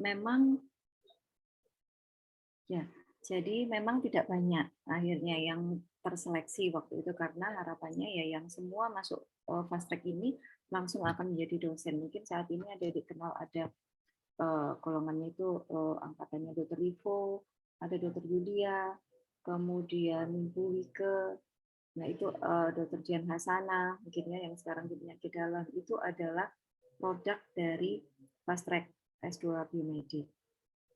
Memang ya, jadi memang tidak banyak akhirnya yang terseleksi waktu itu karena harapannya ya yang semua masuk fast track ini langsung akan menjadi dosen. Mungkin saat ini ada dikenal ada golongannya itu angkatannya Dr. Ivo, ada Dr. Yulia, kemudian Bu Wike, nah itu Dr. Dian Hasana, mungkin ya yang sekarang di penyakit dalam itu adalah produk dari fast track S2 Biomedik.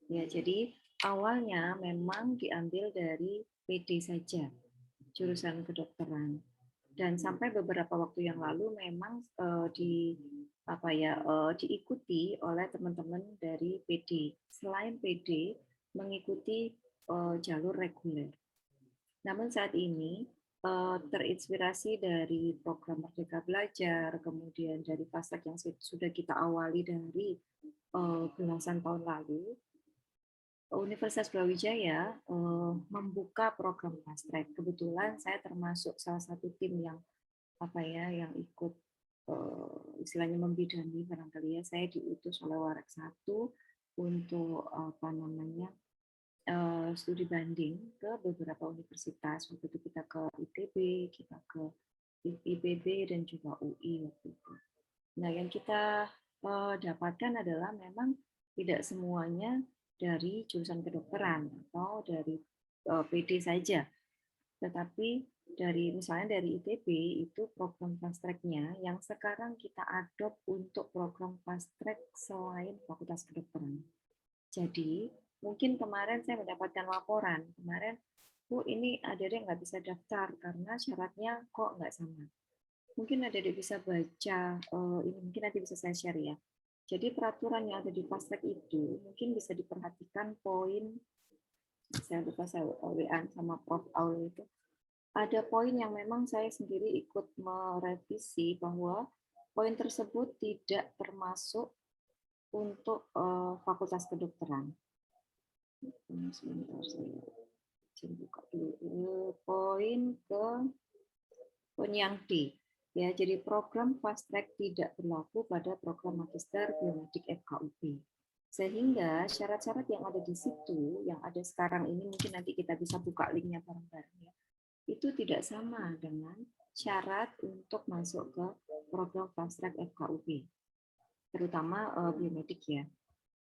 Ya, jadi awalnya memang diambil dari PD saja, jurusan kedokteran. Dan sampai beberapa waktu yang lalu memang diikuti oleh teman-teman dari PD. Selain PD mengikuti jalur reguler. Namun saat ini terinspirasi dari program Merdeka Belajar, kemudian dari fast track yang sudah kita awali dari belasan tahun lalu, Universitas Brawijaya membuka program fast track. Kebetulan saya termasuk salah satu tim yang yang ikut istilahnya membidani barangkali ya. Saya diutus oleh Warek 1 untuk studi banding ke beberapa universitas. Waktu itu kita ke ITB, kita ke IPB dan juga UI waktu itu. Nah, yang kita dapatkan adalah memang tidak semuanya dari jurusan kedokteran atau dari PD saja, tetapi dari misalnya dari ITB itu program fast track-nya yang sekarang kita adopt untuk program fast track selain Fakultas Kedokteran. Jadi mungkin kemarin saya mendapatkan laporan kemarin, Bu ini ada yang nggak bisa daftar karena syaratnya kok nggak sama. Mungkin ada yang bisa baca ini mungkin nanti bisa saya share ya. Jadi peraturan yang ada di fast track itu mungkin bisa diperhatikan poin, saya lupa saya WA sama Prof. Aul itu. Ada poin yang memang saya sendiri ikut merevisi bahwa poin tersebut tidak termasuk untuk Fakultas Kedokteran. Sebentar saya buka dulu. Poin yang D. Ya, jadi program fast track tidak berlaku pada program magister biomedik FKUP. Sehingga syarat-syarat yang ada di situ, yang ada sekarang ini mungkin nanti kita bisa buka linknya bareng-bareng ya, itu tidak sama dengan syarat untuk masuk ke program fast track FKUP, terutama biomedik ya.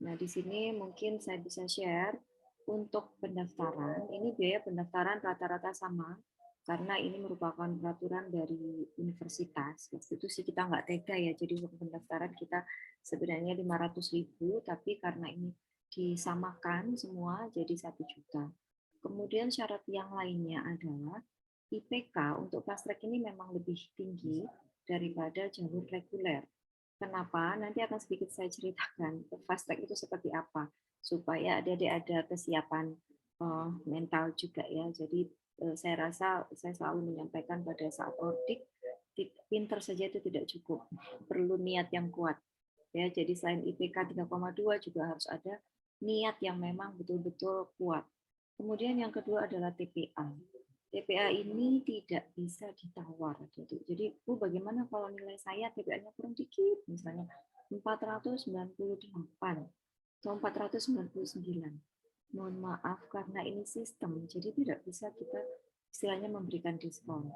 Nah, di sini mungkin saya bisa share untuk pendaftaran. Ini biaya pendaftaran rata-rata sama karena ini merupakan peraturan dari universitas. Waktu itu sih kita nggak tega ya, jadi untuk pendaftaran kita sebenarnya 500.000, tapi karena ini disamakan semua jadi 1 juta. Kemudian syarat yang lainnya adalah IPK untuk fast track ini memang lebih tinggi daripada jalur reguler. Kenapa? Nanti akan sedikit saya ceritakan fast track itu seperti apa supaya adik-adik ada kesiapan mental juga ya. Jadi saya rasa saya selalu menyampaikan pada saat ordik pinter saja itu tidak cukup, perlu niat yang kuat. Ya, jadi selain IPK 3,2 juga harus ada niat yang memang betul-betul kuat. Kemudian yang kedua adalah TPA. TPA ini tidak bisa ditawar. Jadi, Bu, bagaimana kalau nilai saya TPA-nya kurang dikit, misalnya 498 atau 499. Mohon maaf, karena ini sistem, jadi tidak bisa kita istilahnya memberikan diskon.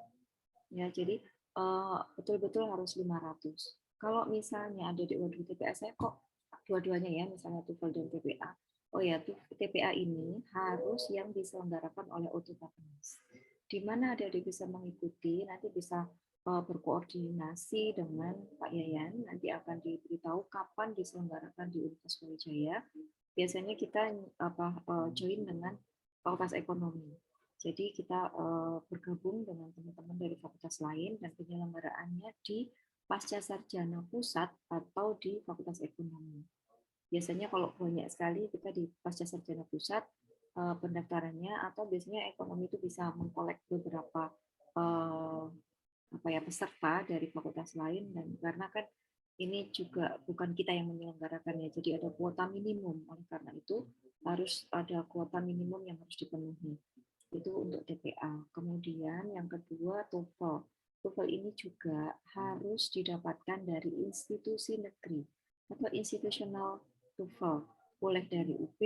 Ya, jadi betul-betul harus 500. Kalau misalnya ada di waduh TPA saya kok dua-duanya ya, misalnya TOEFL dan TPA. Oh ya, TPA ini harus yang diselenggarakan oleh Ototapenas. Di mana ada bisa mengikuti, nanti bisa berkoordinasi dengan Pak Yayan, nanti akan diberitahu kapan diselenggarakan di Universitas Brawijaya. Biasanya kita join dengan Fakultas Ekonomi. Jadi kita bergabung dengan teman-teman dari fakultas lain dan penyelenggaraannya di Pasca Sarjana Pusat atau di Fakultas Ekonomi. Biasanya kalau banyak sekali kita di Pasca Sarjana Pusat pendaftarannya, atau biasanya ekonomi itu bisa mengkolek beberapa peserta dari fakultas lain, dan karena kan ini juga bukan kita yang menyelenggarakannya, jadi ada kuota minimum. Oleh karena itu harus ada kuota minimum yang harus dipenuhi. Itu untuk TPA. Kemudian yang kedua TOEFL. TOEFL ini juga harus didapatkan dari institusi negeri atau institusional TOEFL. boleh dari UB,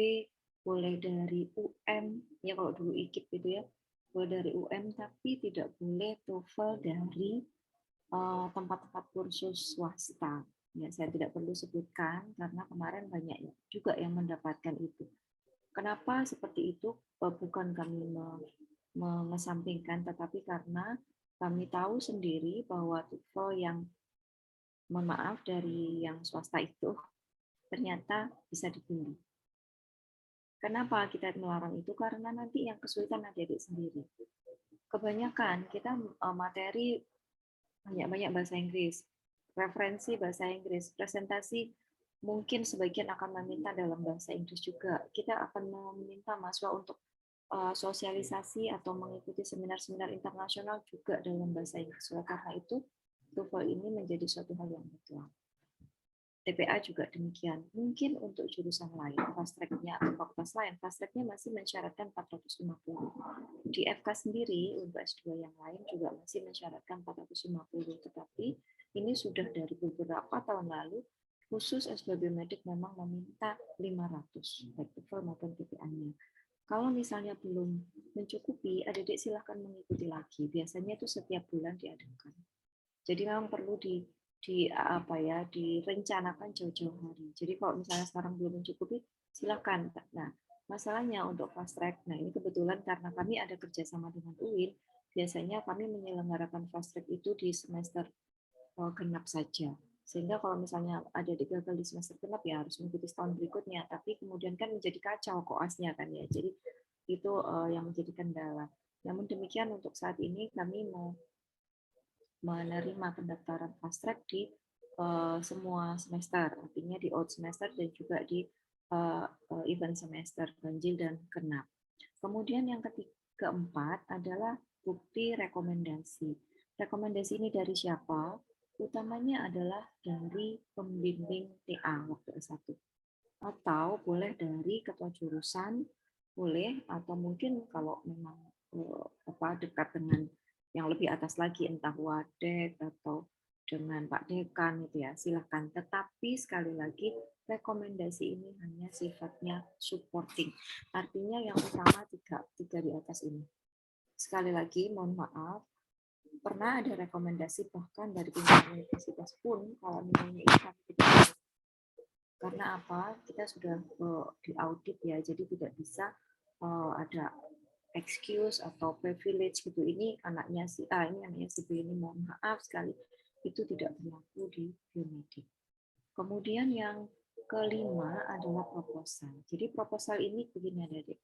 boleh dari UM, ya kalau dulu IKIP gitu ya, boleh dari UM, tapi tidak boleh TOEFL dari tempat-tempat kursus swasta. Ya, saya tidak perlu sebutkan karena kemarin banyak juga yang mendapatkan itu. Kenapa seperti itu? Bukan kami mengesampingkan, tetapi karena kami tahu sendiri bahwa TOEFL yang, mohon maaf, dari yang swasta itu ternyata bisa dibeli. Kenapa kita melarang itu? Karena nanti yang kesulitan adik-adik sendiri. Kebanyakan kita materi banyak-banyak bahasa Inggris, referensi bahasa Inggris, presentasi mungkin sebagian akan meminta dalam bahasa Inggris juga. Kita akan meminta mahasiswa untuk sosialisasi atau mengikuti seminar-seminar internasional juga dalam bahasa Inggris. Oleh karena itu, TOEFL ini menjadi suatu hal yang mutlak. TPA juga demikian. Mungkin untuk jurusan lain, fast track-nya atau fakultas lain, fast track-nya masih mensyaratkan 450. Di FK sendiri, untuk S2 yang lain juga masih mensyaratkan 450. Tetapi ini sudah dari beberapa tahun lalu, khusus S2 Biomedik memang meminta 500, baik TOEFL maupun TPA-nya. Kalau misalnya belum mencukupi, adik-adik silahkan mengikuti lagi. Biasanya itu setiap bulan diadakan. Jadi memang perlu direncanakan jauh-jauh hari. Jadi kalau misalnya sekarang belum mencukupi, silakan. Nah, masalahnya untuk fast track, nah ini kebetulan karena kami ada kerjasama dengan UIN, biasanya kami menyelenggarakan fast track itu di semester genap saja. Sehingga kalau misalnya ada gagal di semester genap ya harus mengikuti tahun berikutnya. Tapi kemudian kan menjadi kacau koasnya kan ya. Jadi itu yang menjadi kendala. Namun demikian untuk saat ini kami mau menerima pendaftaran fast track di semua semester, artinya di odd semester dan juga di event semester, ganjil dan genap. Kemudian yang keempat adalah bukti rekomendasi. Rekomendasi ini dari siapa? Utamanya adalah dari pembimbing TA waktu S1. Atau boleh dari ketua jurusan, boleh, atau mungkin kalau memang dekat dengan yang lebih atas lagi, entah wadek atau dengan Pak Dekan itu ya, silahkan. Tetapi sekali lagi rekomendasi ini hanya sifatnya supporting. Artinya yang utama tiga di atas ini. Sekali lagi mohon maaf, pernah ada rekomendasi bahkan dari pimpinan universitas pun kalau nilainya ini kami tidak, karena apa? Kita sudah diaudit ya, jadi tidak bisa ada excuse atau privilege gitu. Ini anaknya si A, ini anaknya si B, ini mohon maaf sekali, itu tidak berlaku di biomedik. Kemudian yang kelima adalah proposal. Jadi proposal ini begini adik-adik,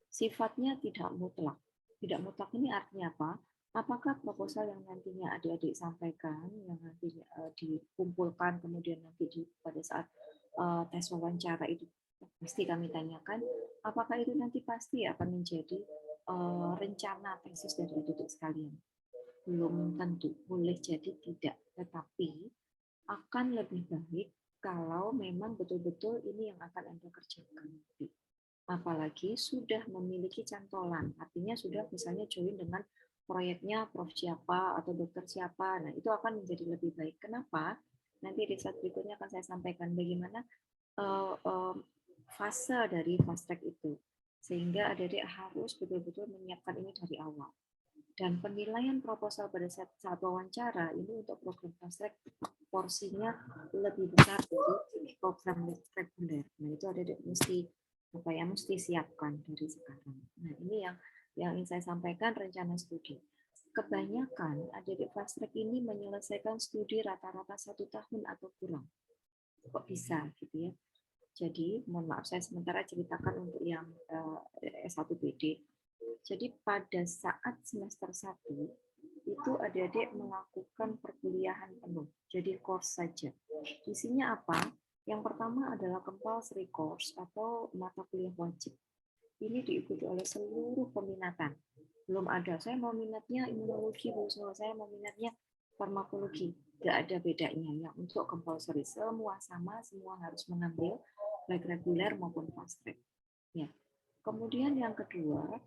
sifatnya tidak mutlak. Tidak mutlak ini artinya apa? Apakah proposal yang nantinya adik-adik sampaikan, yang nantinya dikumpulkan, kemudian nanti pada saat tes wawancara itu pasti kami tanyakan, apakah itu nanti pasti akan menjadi rencana tesis dari adik-adik sekalian? Belum tentu, boleh jadi tidak, tetapi akan lebih baik kalau memang betul-betul ini yang akan Anda kerjakan nanti. Apalagi sudah memiliki cantolan, artinya sudah misalnya join dengan proyeknya Prof siapa atau dokter siapa, nah itu akan menjadi lebih baik. Kenapa? Nanti di slide berikutnya akan saya sampaikan bagaimana fase dari fast track itu, sehingga adik-adik harus betul-betul menyiapkan ini dari awal. Dan penilaian proposal pada saat wawancara ini untuk program fast track porsinya lebih besar dari program reguler. Nah itu adik-adik mesti siapkan dari sekarang. Nah ini yang ingin saya sampaikan rencana studi. Kebanyakan adik-adik fast track ini menyelesaikan studi rata-rata 1 tahun atau kurang. Kok bisa gitu ya? Jadi, mohon maaf saya sementara ceritakan untuk yang S1BD. Jadi pada saat semester 1 itu adik-adik melakukan perkuliahan penuh, jadi course saja. Isinya apa? Yang pertama adalah compulsory course atau mata kuliah wajib. Ini diikuti oleh seluruh peminatan. Belum ada, saya mau minatnya imunologi, saya mau minatnya farmakologi. Tidak ada bedanya. Yang untuk compulsory semua sama, semua harus mengambil baik reguler maupun fast track. Ya. Kemudian yang kedua,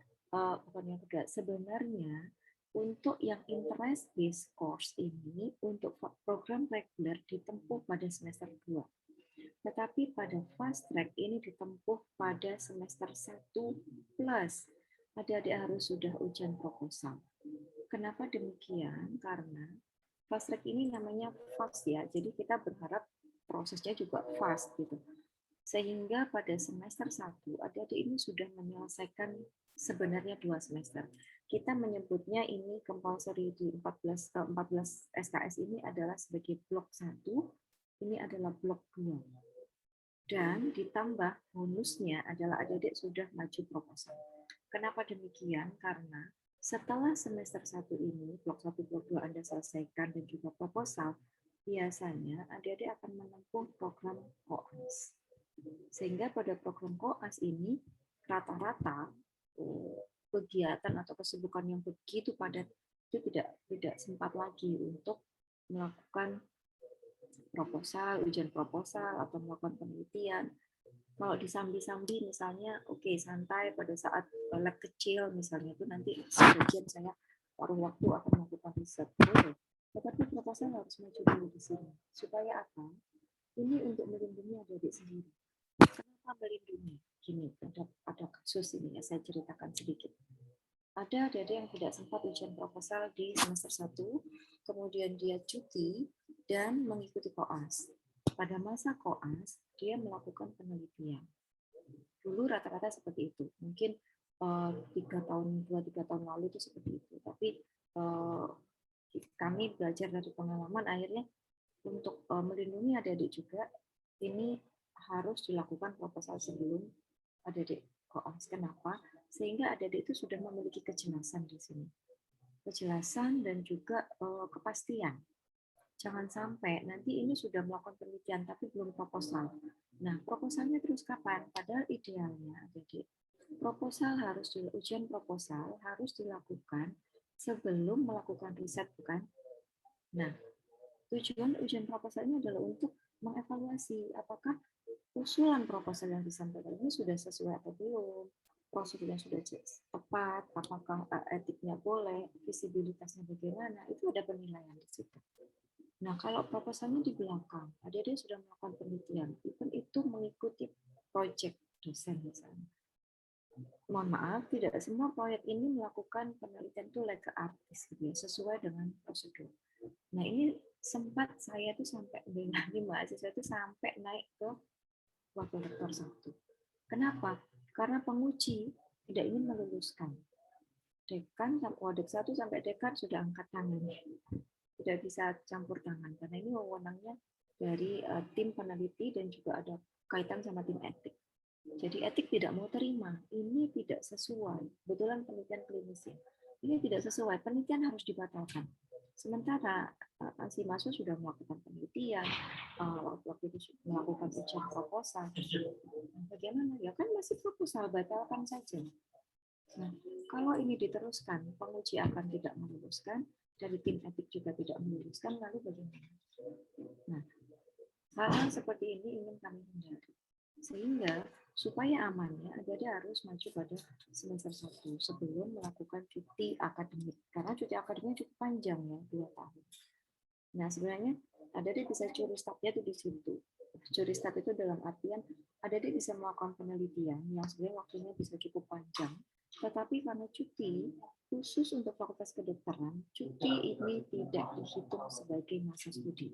sebenarnya untuk yang interest based course ini untuk program reguler ditempuh pada semester 2. Tetapi pada fast track ini ditempuh pada semester 1 plus. Adik-adik harus sudah ujian proposal. Kenapa demikian? Karena fast track ini namanya fast ya, jadi kita berharap prosesnya juga fast gitu. Sehingga pada semester 1, adik-adik ini sudah menyelesaikan sebenarnya 2 semester. Kita menyebutnya ini compulsory di 14 SKS ini adalah sebagai blok 1, ini adalah blok 2. Dan ditambah bonusnya adalah adik-adik sudah maju proposal. Kenapa demikian? Karena setelah semester 1 ini, blok 1, blok 2 Anda selesaikan dan juga proposal, biasanya adik-adik akan menempuh program koas. Sehingga pada program koas ini, rata-rata kegiatan atau kesibukan yang begitu padat itu tidak sempat lagi untuk melakukan proposal, ujian proposal, atau melakukan penelitian. Kalau disambi-sambi misalnya, oke, santai pada saat lab kecil misalnya, itu nanti sebagian saya paruh waktu akan melakukan riset. Boleh. Tetapi proposal harus maju dulu di sini. Supaya apa? Ini untuk melindungi adik-adik sendiri. Kenapa melindungi? Gini, ada kasus ini ya, saya ceritakan sedikit. Ada adik-adik yang tidak sempat ujian proposal di semester 1, kemudian dia cuti dan mengikuti koas. Pada masa koas, dia melakukan penelitian. Dulu rata-rata seperti itu. Mungkin 2-3 tahun lalu itu seperti itu. Tapi kami belajar dari pengalaman, akhirnya untuk melindungi adik-adik juga, ini harus dilakukan proposal sebelum adik-adik koas. Kenapa? Sehingga adik-adik itu sudah memiliki kejelasan di sini. Kejelasan dan juga kepastian. Jangan sampai nanti ini sudah melakukan penelitian tapi belum proposal. Nah, proposalnya terus kapan? Padahal idealnya, adik-adik, ujian proposal harus dilakukan sebelum melakukan riset, bukan? Nah, tujuan ujian proposal ini adalah untuk mengevaluasi apakah usulan proposal yang disampaikan ini sudah sesuai atau belum, prosedurnya sudah tepat, apakah etiknya boleh, visibilitasnya bagaimana, itu ada penilaian di situ. Nah, kalau proposalnya di belakang, adik-adik sudah melakukan penelitian, even itu mengikuti proyek dosen misalnya. Mohon maaf, tidak semua proyek ini melakukan penelitian itu lega artis gitu ya, sesuai dengan prosedur. Nah, ini sempat saya tuh sampai dengan mahasiswa itu sampai naik ke wakil rektor 1. Kenapa? Karena penguji tidak ingin meluluskan. Dekan, wadek 1 sampai dekan sudah angkat tangan. Tidak bisa campur tangan, karena ini wewenangnya dari tim peneliti dan juga ada kaitan sama tim etik. Jadi etik tidak mau terima, ini tidak sesuai. Kebetulan penelitian klinis ya. Ini tidak sesuai, penelitian harus dibatalkan. Sementara si mahasiswa sudah melakukan penelitian, waktu itu melakukan ujian proposal. Bagaimana? Ya kan masih proposal, batalkan saja. Nah, kalau ini diteruskan, penguji akan tidak meluluskan, dari tim etik juga tidak meluluskan, lalu bagaimana? Nah, hal-hal seperti ini ingin kami hindari. Sehingga supaya amannya, adik-adik harus maju pada semester 1 sebelum melakukan cuti akademik. Karena cuti akademiknya cukup panjang ya, 2 tahun. Nah, sebenarnya adik-adik bisa curi startnya itu di situ. Curi start itu dalam artian adik-adik bisa melakukan penelitian yang sebenarnya waktunya bisa cukup panjang. Tetapi karena cuti, khusus untuk Fakultas Kedokteran, cuti ini tidak dihitung sebagai masa studi.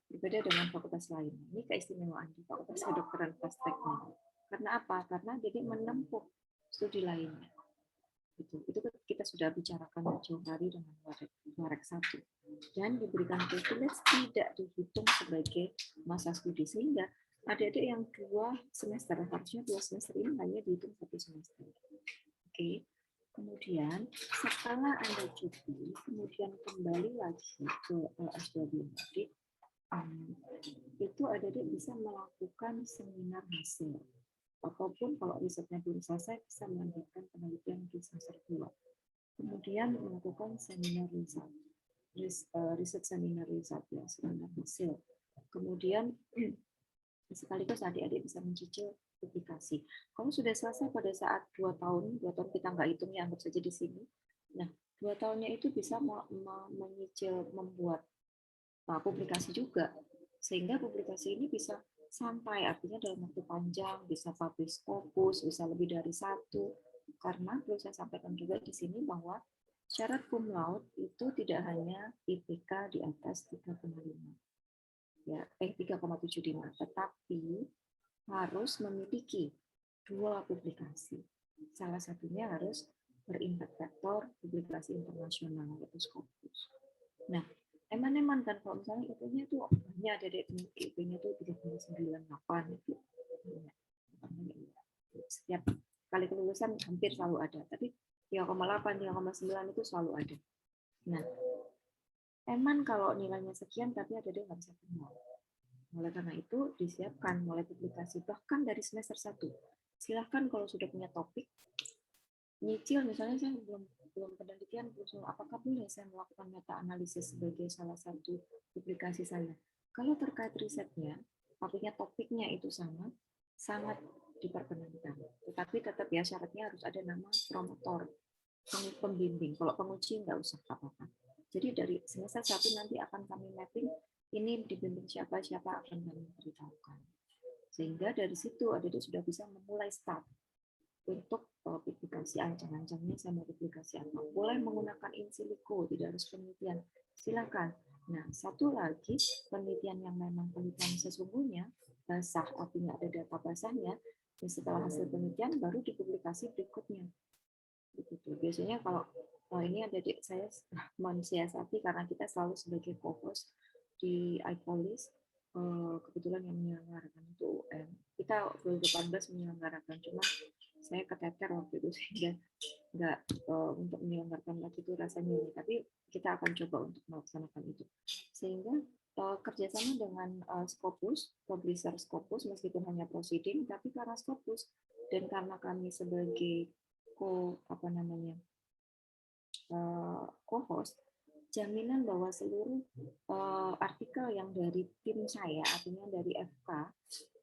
Berbeda dengan fakultas lain. Ini keistimewaan di Fakultas Kedokteran fast track-nya. Karena apa? Karena jadi menempuh studi lainnya. Itu kita sudah bicarakan jauh hari dengan Warek 1. Dan diberikan privilege tidak dihitung sebagai masa studi. Sehingga adik-adik yang 2 semester, harusnya 2 semester ini hanya dihitung 1 semester. Oke. Kemudian setelah Anda cuti, kemudian kembali lagi ke S2 Biomedik, itu adik-adik bisa melakukan seminar hasil. Ataupun kalau risetnya belum selesai, bisa melanjutkan penelitian di semester 2. Kemudian melakukan seminar riset. Riset seminar riset ya, seminar hasil. Kemudian sekaligus adik-adik bisa mencicil publikasi. Kalau sudah selesai pada saat 2 tahun kita nggak hitung ya, anggap saja di sini. Nah, 2 tahunnya itu bisa menyicil membuat publikasi juga, sehingga publikasi ini bisa santai, artinya dalam waktu panjang, bisa publish Scopus, bisa lebih dari satu. Karena perlu saya sampaikan juga di sini bahwa syarat cum laude itu tidak hanya IPK di atas 3,5. Ya, 3,75, tetapi harus memiliki 2 publikasi. Salah satunya harus berimpact factor publikasi internasional yaitu Scopus. Nah, eman-eman kan kalau misalnya IP-nya itu banyak, ada IP-nya itu 3,98 itu. Setiap kali kelulusan hampir selalu ada, tapi 3,8, 3,9 itu selalu ada. Nah, eman kalau nilainya sekian tapi ada dia nggak bisa kenal. Oleh karena itu, disiapkan mulai publikasi bahkan dari semester 1. Silahkan kalau sudah punya topik, nyicil misalnya saya belum penelitian, apakah boleh saya melakukan meta analisis sebagai salah satu publikasi saya. Kalau terkait risetnya, artinya topiknya itu sama, sangat diperkenankan. Tetapi tetap ya syaratnya harus ada nama promotor, pembimbing. Kalau penguji nggak usah apa-apa. Jadi dari semester 1 nanti akan kami mapping ini dibimbing siapa-siapa akan kami beritahukan. Sehingga dari situ adik-adik sudah bisa memulai start untuk publikasi ancang-ancangnya saya mau publikasi apa. Boleh menggunakan in silico, tidak harus penelitian. Silakan. Nah, satu lagi penelitian yang memang penelitian sesungguhnya basah, artinya ada data basahnya. Dan setelah hasil penelitian baru dipublikasi berikutnya. Begitu. Biasanya kalau ini adik-adik saya mensiasati karena kita selalu sebagai co-host di iPolis, kebetulan yang menyelenggarakan itu UN. Kita 2018 menyelenggarakan, cuma saya keteter waktu itu sehingga nggak untuk menyelenggarakan lagi itu rasanya ini. Tapi kita akan coba untuk melaksanakan itu. Sehingga kerjasama dengan Scopus, publisher Scopus, meskipun hanya proceeding, tapi karena Scopus dan karena kami sebagai co-host, jaminan bahwa seluruh artikel yang dari tim saya, artinya dari FK,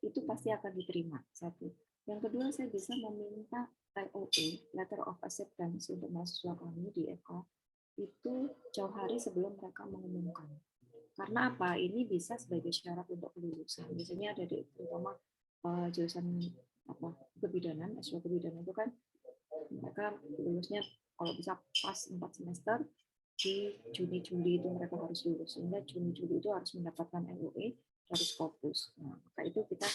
itu pasti akan diterima. Satu. Yang kedua, saya bisa meminta LOA, Letter of Acceptance, untuk mahasiswa kami di FK, itu jauh hari sebelum mereka mengumumkan. Karena apa? Ini bisa sebagai syarat untuk kelulusan. Biasanya ada di terutama jurusan kebidanan, S2 kebidanan itu kan mereka lulusnya kalau bisa pas 4 semester di Juni-Juli itu mereka harus lulus, sehingga Juni-Juli itu harus mendapatkan LOE dari Scopus. Nah, maka itu kita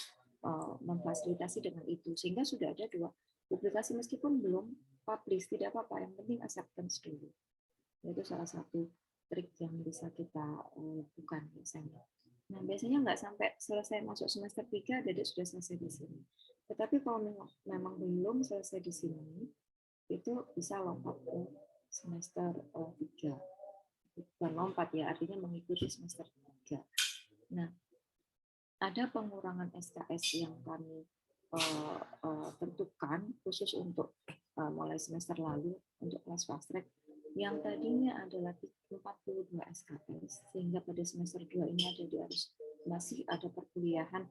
memfasilitasi dengan itu, sehingga sudah ada 2 publikasi meskipun belum publish, tidak apa-apa, yang penting acceptance dulu. Itu salah satu trik yang bisa kita lakukan biasanya. Nah, biasanya nggak sampai selesai masuk semester 3, Dedek sudah selesai di sini. Tetapi kalau memang belum selesai di sini, itu bisa lompat ke semester 3. Bukan lompat ya, artinya mengikuti semester 3. Nah, ada pengurangan SKS yang kami tentukan khusus untuk mulai semester lalu untuk kelas fast track yang tadinya adalah 42 SKS, sehingga pada semester 2 ini masih ada perkuliahan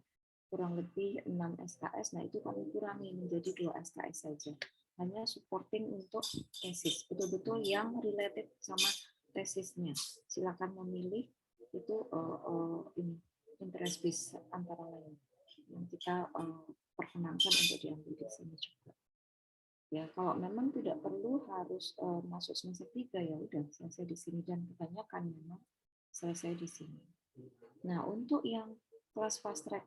kurang lebih 6 SKS. Nah, itu kami kurangi menjadi 2 SKS saja. Hanya supporting untuk tesis, betul-betul yang related sama tesisnya. Silakan memilih itu ini interest base antara lain yang kita perkenankan untuk diambil di sini juga. Ya, kalau memang tidak perlu harus masuk semester 3, ya udah selesai di sini, dan kebanyakan memang selesai di sini. Nah, untuk yang kelas fast track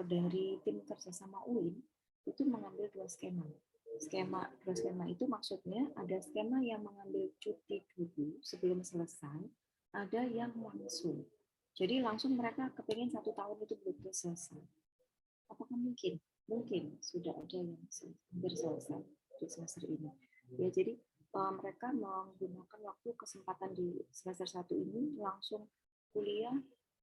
dari tim kerjasama UIN itu mengambil 2 skema. Dua skema itu maksudnya ada skema yang mengambil cuti dulu sebelum selesai, ada yang langsung. Jadi langsung mereka kepingin 1 tahun itu belum selesai. Apakah mungkin? Mungkin sudah ada yang hampir selesai di semester ini. Ya, jadi mereka menggunakan waktu kesempatan di semester 1 ini langsung kuliah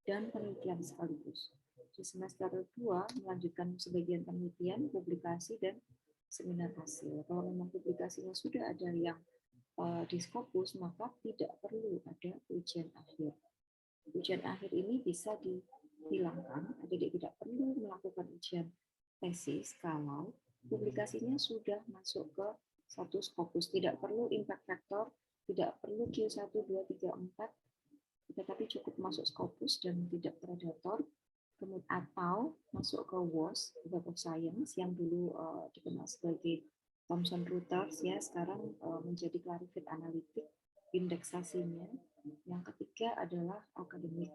dan penelitian sekaligus. Di semester 2 melanjutkan sebagian penelitian, publikasi, dan seminar hasil. Kalau memang publikasinya sudah ada yang di Scopus, maka tidak perlu ada ujian akhir. Ujian akhir ini bisa dihilangkan, adik tidak perlu melakukan ujian tesis kalau publikasinya sudah masuk ke satu Scopus. Tidak perlu impact factor, tidak perlu Q1, 2, 3, 4, tetapi cukup masuk Scopus dan tidak predator, kemudian atau masuk ke WOS, Web of Science, yang dulu dikenal sebagai Thomson Reuters, ya sekarang menjadi Clarivate Analytics indeksasinya. Yang ketiga adalah akademik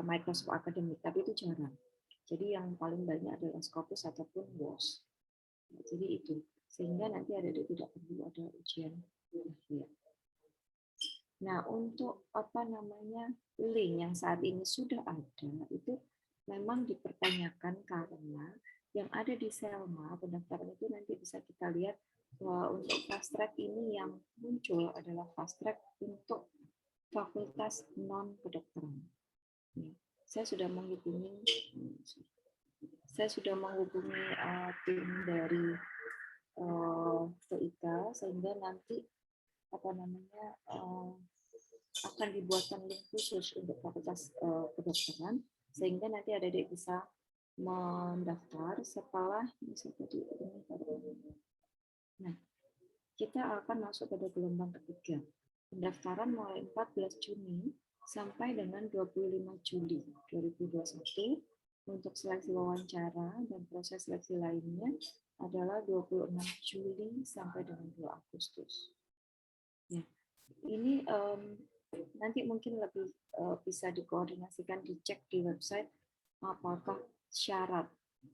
Microsoft Academic, tapi itu jarang. Jadi yang paling banyak adalah Scopus ataupun WOS. Jadi itu, sehingga nanti adik-adik tidak perlu ada ujian akhir. Nah, untuk link yang saat ini sudah ada itu memang dipertanyakan karena yang ada di Selma pendaftaran itu nanti bisa kita lihat bahwa untuk fast track ini yang muncul adalah fast track untuk fakultas non kedokteran. Saya sudah menghubungi tim dari TIK sehingga nanti akan dibuatkan link khusus untuk fakultas kedokteran sehingga nanti adik-adik bisa mendaftar setelah nah, kita akan masuk pada gelombang ketiga. Pendaftaran mulai 14 Juni sampai dengan 25 Juli 2021. Untuk seleksi wawancara dan proses seleksi lainnya adalah 26 Juli sampai dengan 2 Agustus. Ya. Ini nanti mungkin lebih bisa dikoordinasikan, dicek di website apakah syarat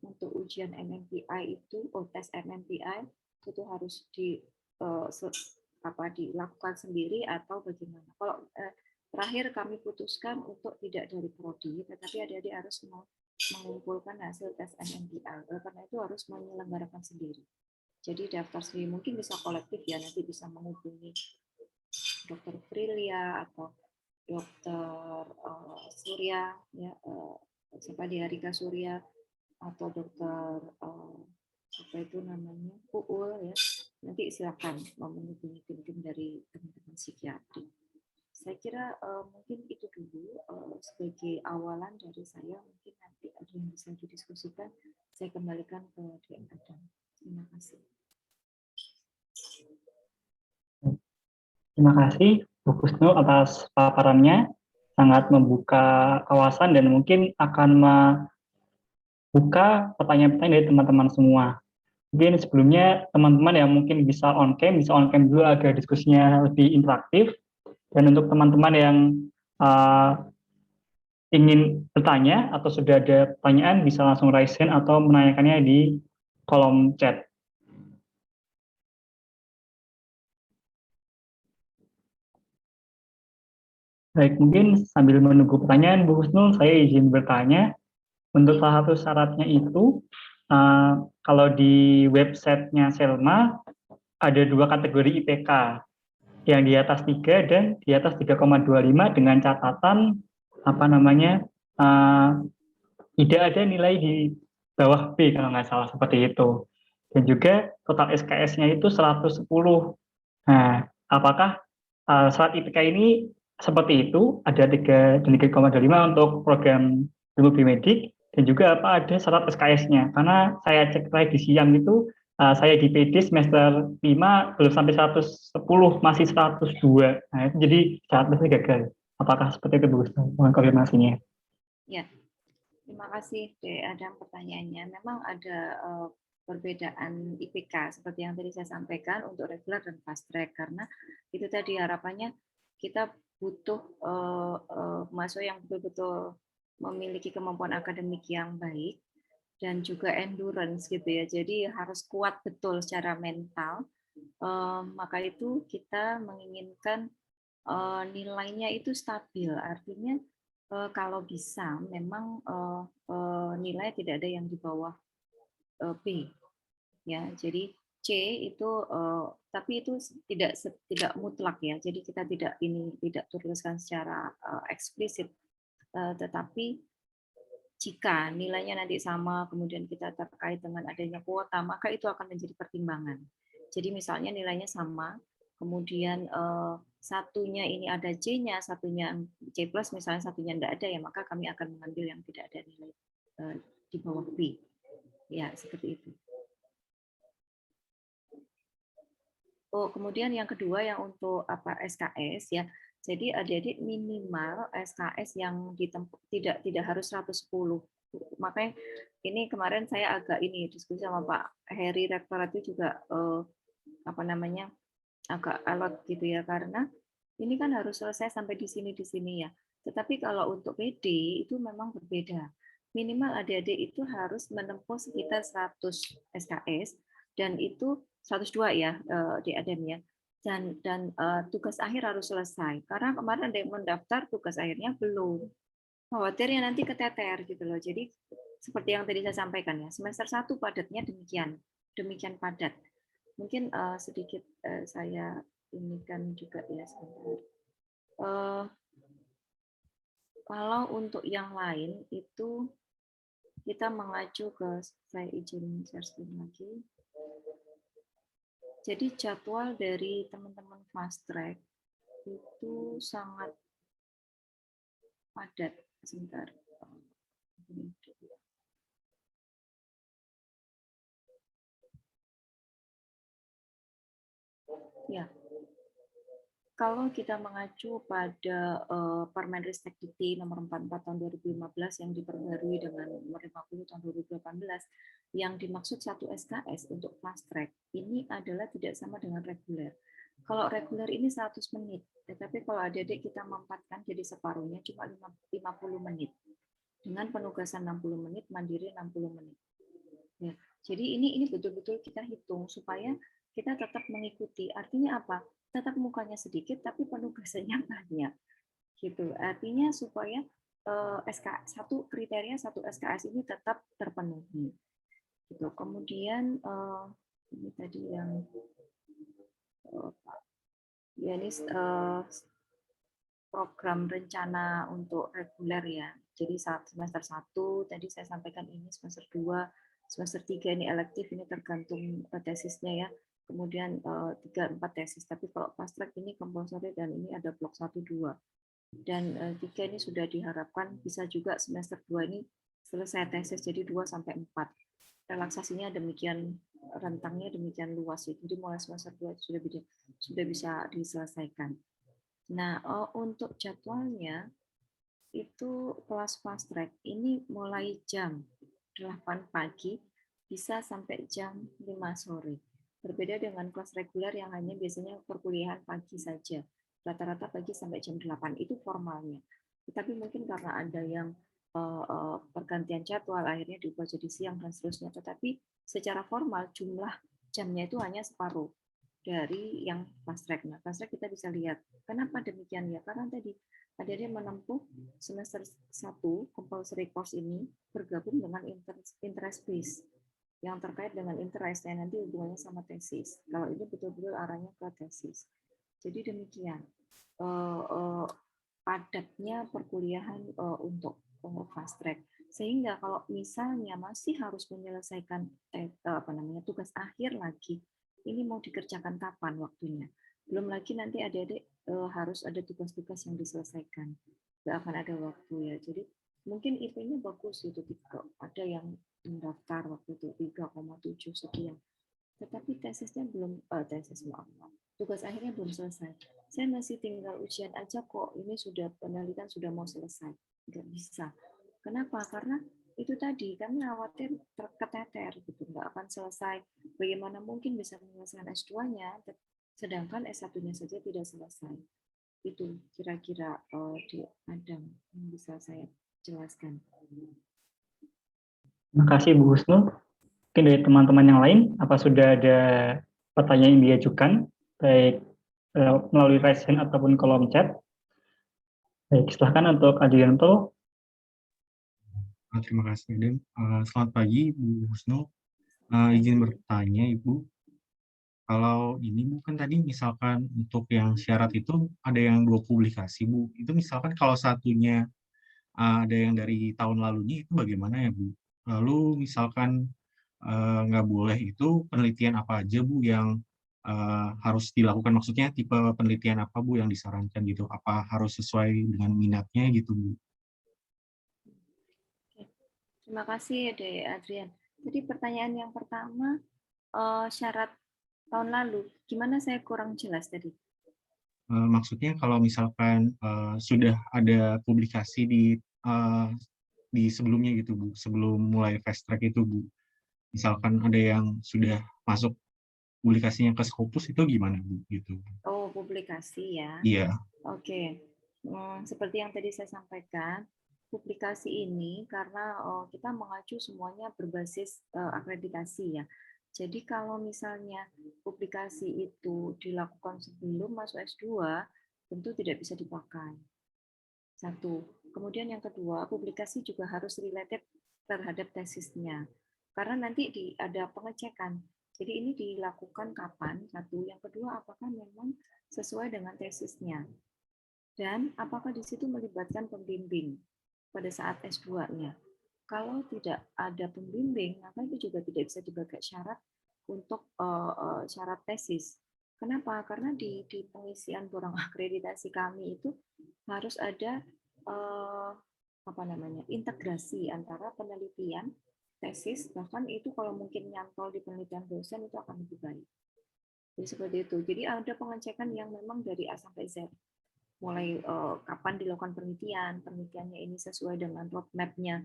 untuk ujian MMPI itu, tes MMPI itu harus dilakukan sendiri atau bagaimana. Kalau terakhir kami putuskan untuk tidak dari prodi, tetapi adik-adik harus mengumpulkan hasil tes MMPI. Karena itu harus menyelenggarakan sendiri. Jadi daftar sendiri, mungkin bisa kolektif ya, nanti bisa menghubungi Dr. Frilia atau Dr. Surya, ya, Rika Surya, atau Dr. Uul, ya. Nanti silakan menghubungi tim-tim dari teman-teman psikiatri. Saya kira mungkin itu dulu sebagai awalan dari saya. Mungkin nanti ada yang bisa didiskusikan. Saya kembalikan ke DM Adam. Terima kasih. Terima kasih Bu Kusnu atas paparannya. Sangat membuka kawasan dan mungkin akan membuka pertanyaan-pertanyaan dari teman-teman semua. Mungkin sebelumnya teman-teman yang mungkin bisa on cam dulu agar diskusinya lebih interaktif. Dan untuk teman-teman yang ingin bertanya atau sudah ada pertanyaan bisa langsung raise hand atau menanyakannya di kolom chat. Baik, mungkin sambil menunggu pertanyaan Bu Husnul, saya izin bertanya. Untuk salah satu syaratnya itu, kalau di websitenya Selma ada 2 kategori IPK, yang di atas 3 dan di atas 3,25 dengan catatan tidak ada nilai di bawah B kalau nggak salah seperti itu. Dan juga total SKS-nya itu 110. Nah, apakah syarat IPK ini seperti itu, ada 3,25 untuk program ilmu biomedik, dan juga apa ada syarat SKS-nya. Karena saya cek tadi di siang itu, saya di PD semester 5 belum sampai 110, masih 102. Nah, itu jadi syaratnya gagal. Apakah seperti itu, Bu? Mohon konfirmasinya. Ya, terima kasih, Adam, pertanyaannya. Memang ada perbedaan IPK seperti yang tadi saya sampaikan untuk regular dan fast track, karena itu tadi harapannya kita butuh mahasiswa yang betul-betul memiliki kemampuan akademik yang baik dan juga endurance gitu ya. Jadi harus kuat betul secara mental. Maka itu kita menginginkan nilainya itu stabil. Artinya kalau bisa memang nilai tidak ada yang di bawah B. Ya, jadi C itu tapi itu tidak mutlak ya. Jadi kita tidak tuliskan secara eksplisit. Tetapi jika nilainya nanti sama, kemudian kita terkait dengan adanya kuota, maka itu akan menjadi pertimbangan. Jadi misalnya nilainya sama, kemudian satunya ini ada C-nya, satunya C+, misalnya satunya tidak ada, ya maka kami akan mengambil yang tidak ada nilai di bawah B. Ya, seperti itu. Oh, kemudian yang kedua yang untuk SKS ya, Jadi adik-adik minimal SKS yang ditempuh tidak harus 110. Makanya ini kemarin saya agak ini diskusi sama Pak Heri Rektor itu juga apa namanya agak alot gitu ya, karena ini kan harus selesai sampai di sini ya. Tetapi kalau untuk PD itu memang berbeda. Minimal adik-adik itu harus menempuh sekitar 100 SKS dan itu 102 ya di ADEM ya. Dan tugas akhir harus selesai. Karena kemarin ada yang mendaftar tugas akhirnya belum. Khawatirnya nanti keteter gitu loh. Jadi seperti yang tadi saya sampaikan ya, semester 1 padatnya demikian padat. Mungkin sedikit saya ini kan juga ya sebentar. Kalau untuk yang lain itu kita mengacu ke, saya izin share screen lagi. Jadi jadwal dari teman-teman fast track itu sangat padat. Sebentar. Ya, kalau kita mengacu pada Permenristek Dikti nomor 44 tahun 2015 yang diperbarui dengan nomor 50 tahun 2018, yang dimaksud satu SKS untuk fast track ini adalah tidak sama dengan reguler. Kalau reguler ini 100 menit, tetapi kalau adik-adik kita mempatkan jadi separuhnya cuma 50 menit. Dengan penugasan 60 menit, mandiri 60 menit. Ya, jadi ini betul-betul kita hitung supaya kita tetap mengikuti. Artinya apa? Tetap mukanya sedikit tapi penugasannya banyak. Gitu. Artinya supaya satu kriteria satu SKS ini tetap terpenuhi. Gitu. Kemudian ini tadi yang ya ini program rencana untuk reguler ya. Jadi semester 1 tadi saya sampaikan ini, semester 2, semester 3 ini elektif, ini tergantung tesisnya ya. Kemudian 3, 4 tesis. Tapi kalau fast track ini compulsory dan ini ada blok 1, 2. Dan 3 ini sudah diharapkan bisa juga semester 2 ini selesai tesis, jadi 2 sampai 4. Relaksasinya demikian, rentangnya demikian luas. Jadi mulai semester 2 sudah bisa diselesaikan. Nah, untuk jadwalnya itu kelas fast track ini mulai jam 8 pagi bisa sampai jam 5 sore. Berbeda dengan kelas reguler yang hanya biasanya perkuliahan pagi saja. Rata-rata pagi sampai jam 8 itu formalnya. Tetapi mungkin karena ada yang pergantian jadwal akhirnya diubah jadi siang dan seterusnya. Tetapi secara formal jumlah jamnya itu hanya separuh dari yang fast track. Nah, fast track kita bisa lihat. Kenapa demikian ya? Karena tadi adik-adik menempuh semester 1 compulsory course ini bergabung dengan interest base yang terkait dengan interest yang nanti hubungannya sama tesis. Kalau ini betul-betul arahnya ke tesis. Jadi demikian padatnya perkuliahan untuk fast track. Sehingga kalau misalnya masih harus menyelesaikan tugas akhir lagi, ini mau dikerjakan kapan waktunya? Belum lagi nanti adik-adik harus ada tugas-tugas yang diselesaikan. Nggak akan ada waktu ya. Jadi mungkin IP-nya bagus itu, ada yang mendaftar waktu itu 3,7 sekian. Tetapi tesisnya belum, tugas akhirnya belum selesai. Saya masih tinggal ujian aja kok, ini sudah penelitian sudah mau selesai. Nggak bisa. Kenapa? Karena itu tadi kami khawatir keteter gitu, nggak akan selesai. Bagaimana mungkin bisa menyelesaikan S2-nya, sedangkan S1-nya saja tidak selesai. Itu kira-kira di Adam yang bisa saya jelaskan. Terima kasih Bu Husnul. Mungkin dari teman-teman yang lain, apa sudah ada pertanyaan yang diajukan, baik melalui raise hand ataupun kolom chat? Baik, silahkan untuk Adrianto. Terima kasih, Den. Selamat pagi, Bu Husnul. Izin bertanya, Ibu. Kalau ini bukan tadi misalkan untuk yang syarat itu ada yang 2 publikasi, Bu. Itu misalkan kalau satunya ada yang dari tahun lalunya itu bagaimana ya, Bu? Lalu misalkan nggak boleh itu penelitian apa aja, Bu, yang harus dilakukan? Maksudnya tipe penelitian apa, Bu, yang disarankan gitu? Apa harus sesuai dengan minatnya gitu, Bu? Terima kasih, Dek Adrian. Jadi pertanyaan yang pertama, syarat tahun lalu, gimana saya kurang jelas tadi? Maksudnya kalau misalkan sudah ada publikasi di sebelumnya gitu Bu, sebelum mulai fast track itu Bu. Misalkan ada yang sudah masuk publikasinya ke Scopus itu gimana Bu gitu? Oh, publikasi ya. Iya. Oke. Seperti yang tadi saya sampaikan, publikasi ini karena kita mengacu semuanya berbasis akreditasi ya. Jadi kalau misalnya publikasi itu dilakukan sebelum masuk S2, tentu tidak bisa dipakai. Satu. Kemudian yang kedua, publikasi juga harus related terhadap tesisnya. Karena nanti ada pengecekan. Jadi ini dilakukan kapan? Satu. Yang kedua, apakah memang sesuai dengan tesisnya? Dan apakah di situ melibatkan pembimbing pada saat S2-nya? Kalau tidak ada pembimbing, maka itu juga tidak bisa dibagai syarat untuk syarat tesis. Kenapa? Karena di pengisian borang akreditasi kami itu harus ada integrasi antara penelitian, tesis, bahkan itu kalau mungkin nyantol di penelitian dosen itu akan lebih baik. Jadi seperti itu. Jadi ada pengecekan yang memang dari A sampai Z. Mulai kapan dilakukan penelitian, penelitiannya ini sesuai dengan roadmap-nya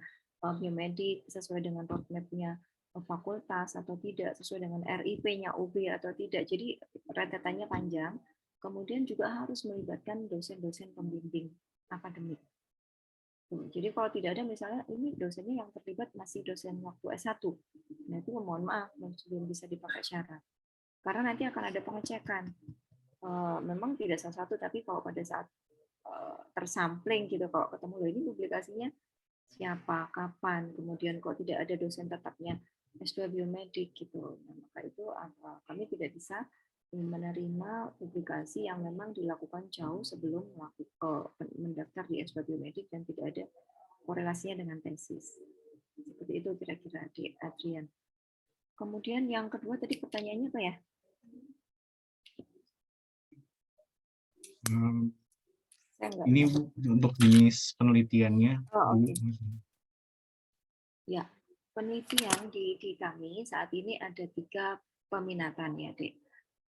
biomedik, sesuai dengan roadmap-nya fakultas atau tidak, sesuai dengan RIP-nya UB atau tidak. Jadi rentetannya panjang. Kemudian juga harus melibatkan dosen-dosen pembimbing akademik. Jadi kalau tidak ada misalnya ini dosennya yang terlibat masih dosen waktu S1, nah itu mohon maaf belum bisa dipakai syarat. Karena nanti akan ada pengecekan. Memang tidak salah satu, tapi kalau pada saat tersampling gitu, kalau ketemu loh ini publikasinya siapa, kapan, kemudian kok tidak ada dosen tetapnya S2 biomedik gitu, nah, maka itu kami tidak bisa menerima publikasi yang memang dilakukan jauh sebelum mendaftar di S2 biomedik dan tidak ada korelasinya dengan tesis. Seperti itu kira-kira di Adrian. Kemudian yang kedua tadi pertanyaannya apa ya? Ini Bu, untuk jenis penelitiannya. Oh, Bu. okay. Ya, penelitian di kami saat ini ada 3 peminatan ya, Dek.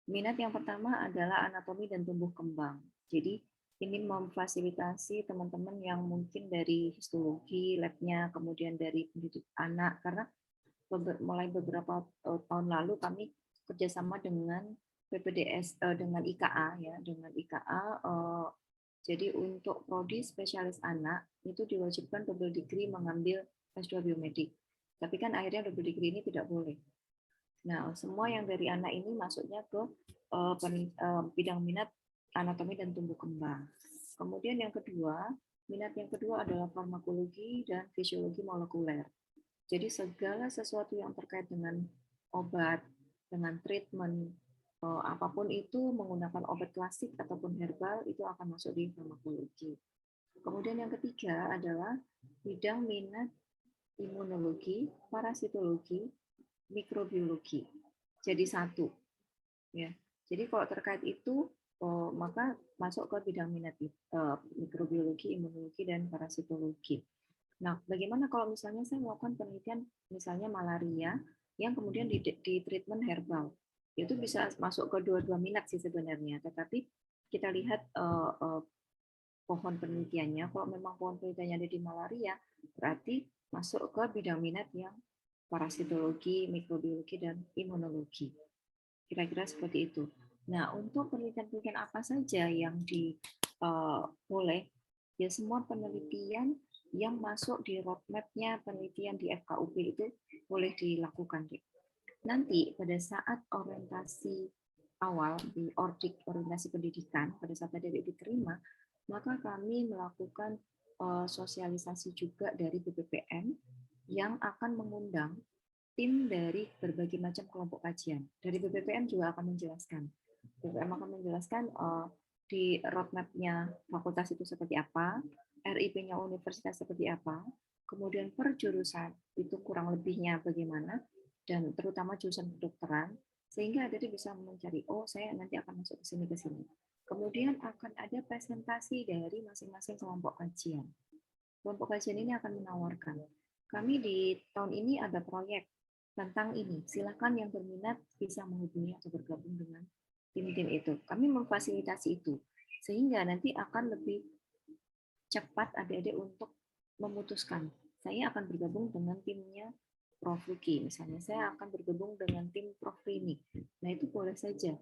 Minat yang pertama adalah anatomi dan tumbuh kembang. Jadi ini memfasilitasi teman-teman yang mungkin dari histologi, labnya, kemudian dari pendidik anak, karena mulai beberapa tahun lalu kami kerjasama dengan PPDS, dengan IKA ya, dengan IKA. Jadi untuk prodi spesialis anak itu diwajibkan double degree mengambil S2 biomedik. Tapi kan akhirnya double degree ini tidak boleh. Nah, semua yang dari anak ini masuknya ke bidang minat anatomi dan tumbuh kembang. Kemudian yang kedua, minat yang kedua adalah farmakologi dan fisiologi molekuler. Jadi segala sesuatu yang terkait dengan obat, dengan treatment, apapun itu menggunakan obat klasik ataupun herbal itu akan masuk di farmakologi. Kemudian yang ketiga adalah bidang minat imunologi, parasitologi, mikrobiologi. Jadi satu. Ya. Jadi kalau terkait itu maka masuk ke bidang minat mikrobiologi, imunologi, dan parasitologi. Nah, bagaimana kalau misalnya saya melakukan penelitian misalnya malaria yang kemudian di treatment herbal? Itu bisa masuk ke dua-dua minat sih sebenarnya. Tetapi kita lihat pohon penelitiannya. Kalau memang pohon penelitiannya ada di malaria, berarti masuk ke bidang minat yang parasitologi, mikrobiologi, dan imunologi. Kira-kira seperti itu. Nah, untuk penelitian-penelitian apa saja yang boleh, ya semua penelitian yang masuk di roadmap-nya penelitian di FKUP itu boleh dilakukan. Nanti pada saat orientasi awal di orientasi pendidikan, pada saat adik diterima, maka kami melakukan sosialisasi juga dari BPPM yang akan mengundang tim dari berbagai macam kelompok kajian. Dari BPPM juga akan menjelaskan. BPPM akan menjelaskan di roadmap-nya fakultas itu seperti apa, RIP-nya universitas seperti apa, kemudian per jurusan itu kurang lebihnya bagaimana, dan terutama jurusan kedokteran, sehingga adik bisa mencari, oh saya nanti akan masuk ke sini. Kemudian akan ada presentasi dari masing-masing kelompok kajian. Kelompok kajian ini akan menawarkan, kami di tahun ini ada proyek tentang ini. Silakan yang berminat bisa menghubungi atau bergabung dengan tim-tim itu. Kami memfasilitasi itu. sehingga nanti akan lebih cepat adik-adik untuk memutuskan. Saya akan bergabung dengan timnya Prof. Luki, misalnya saya akan bergabung dengan tim Prof. Rini. Nah itu boleh saja.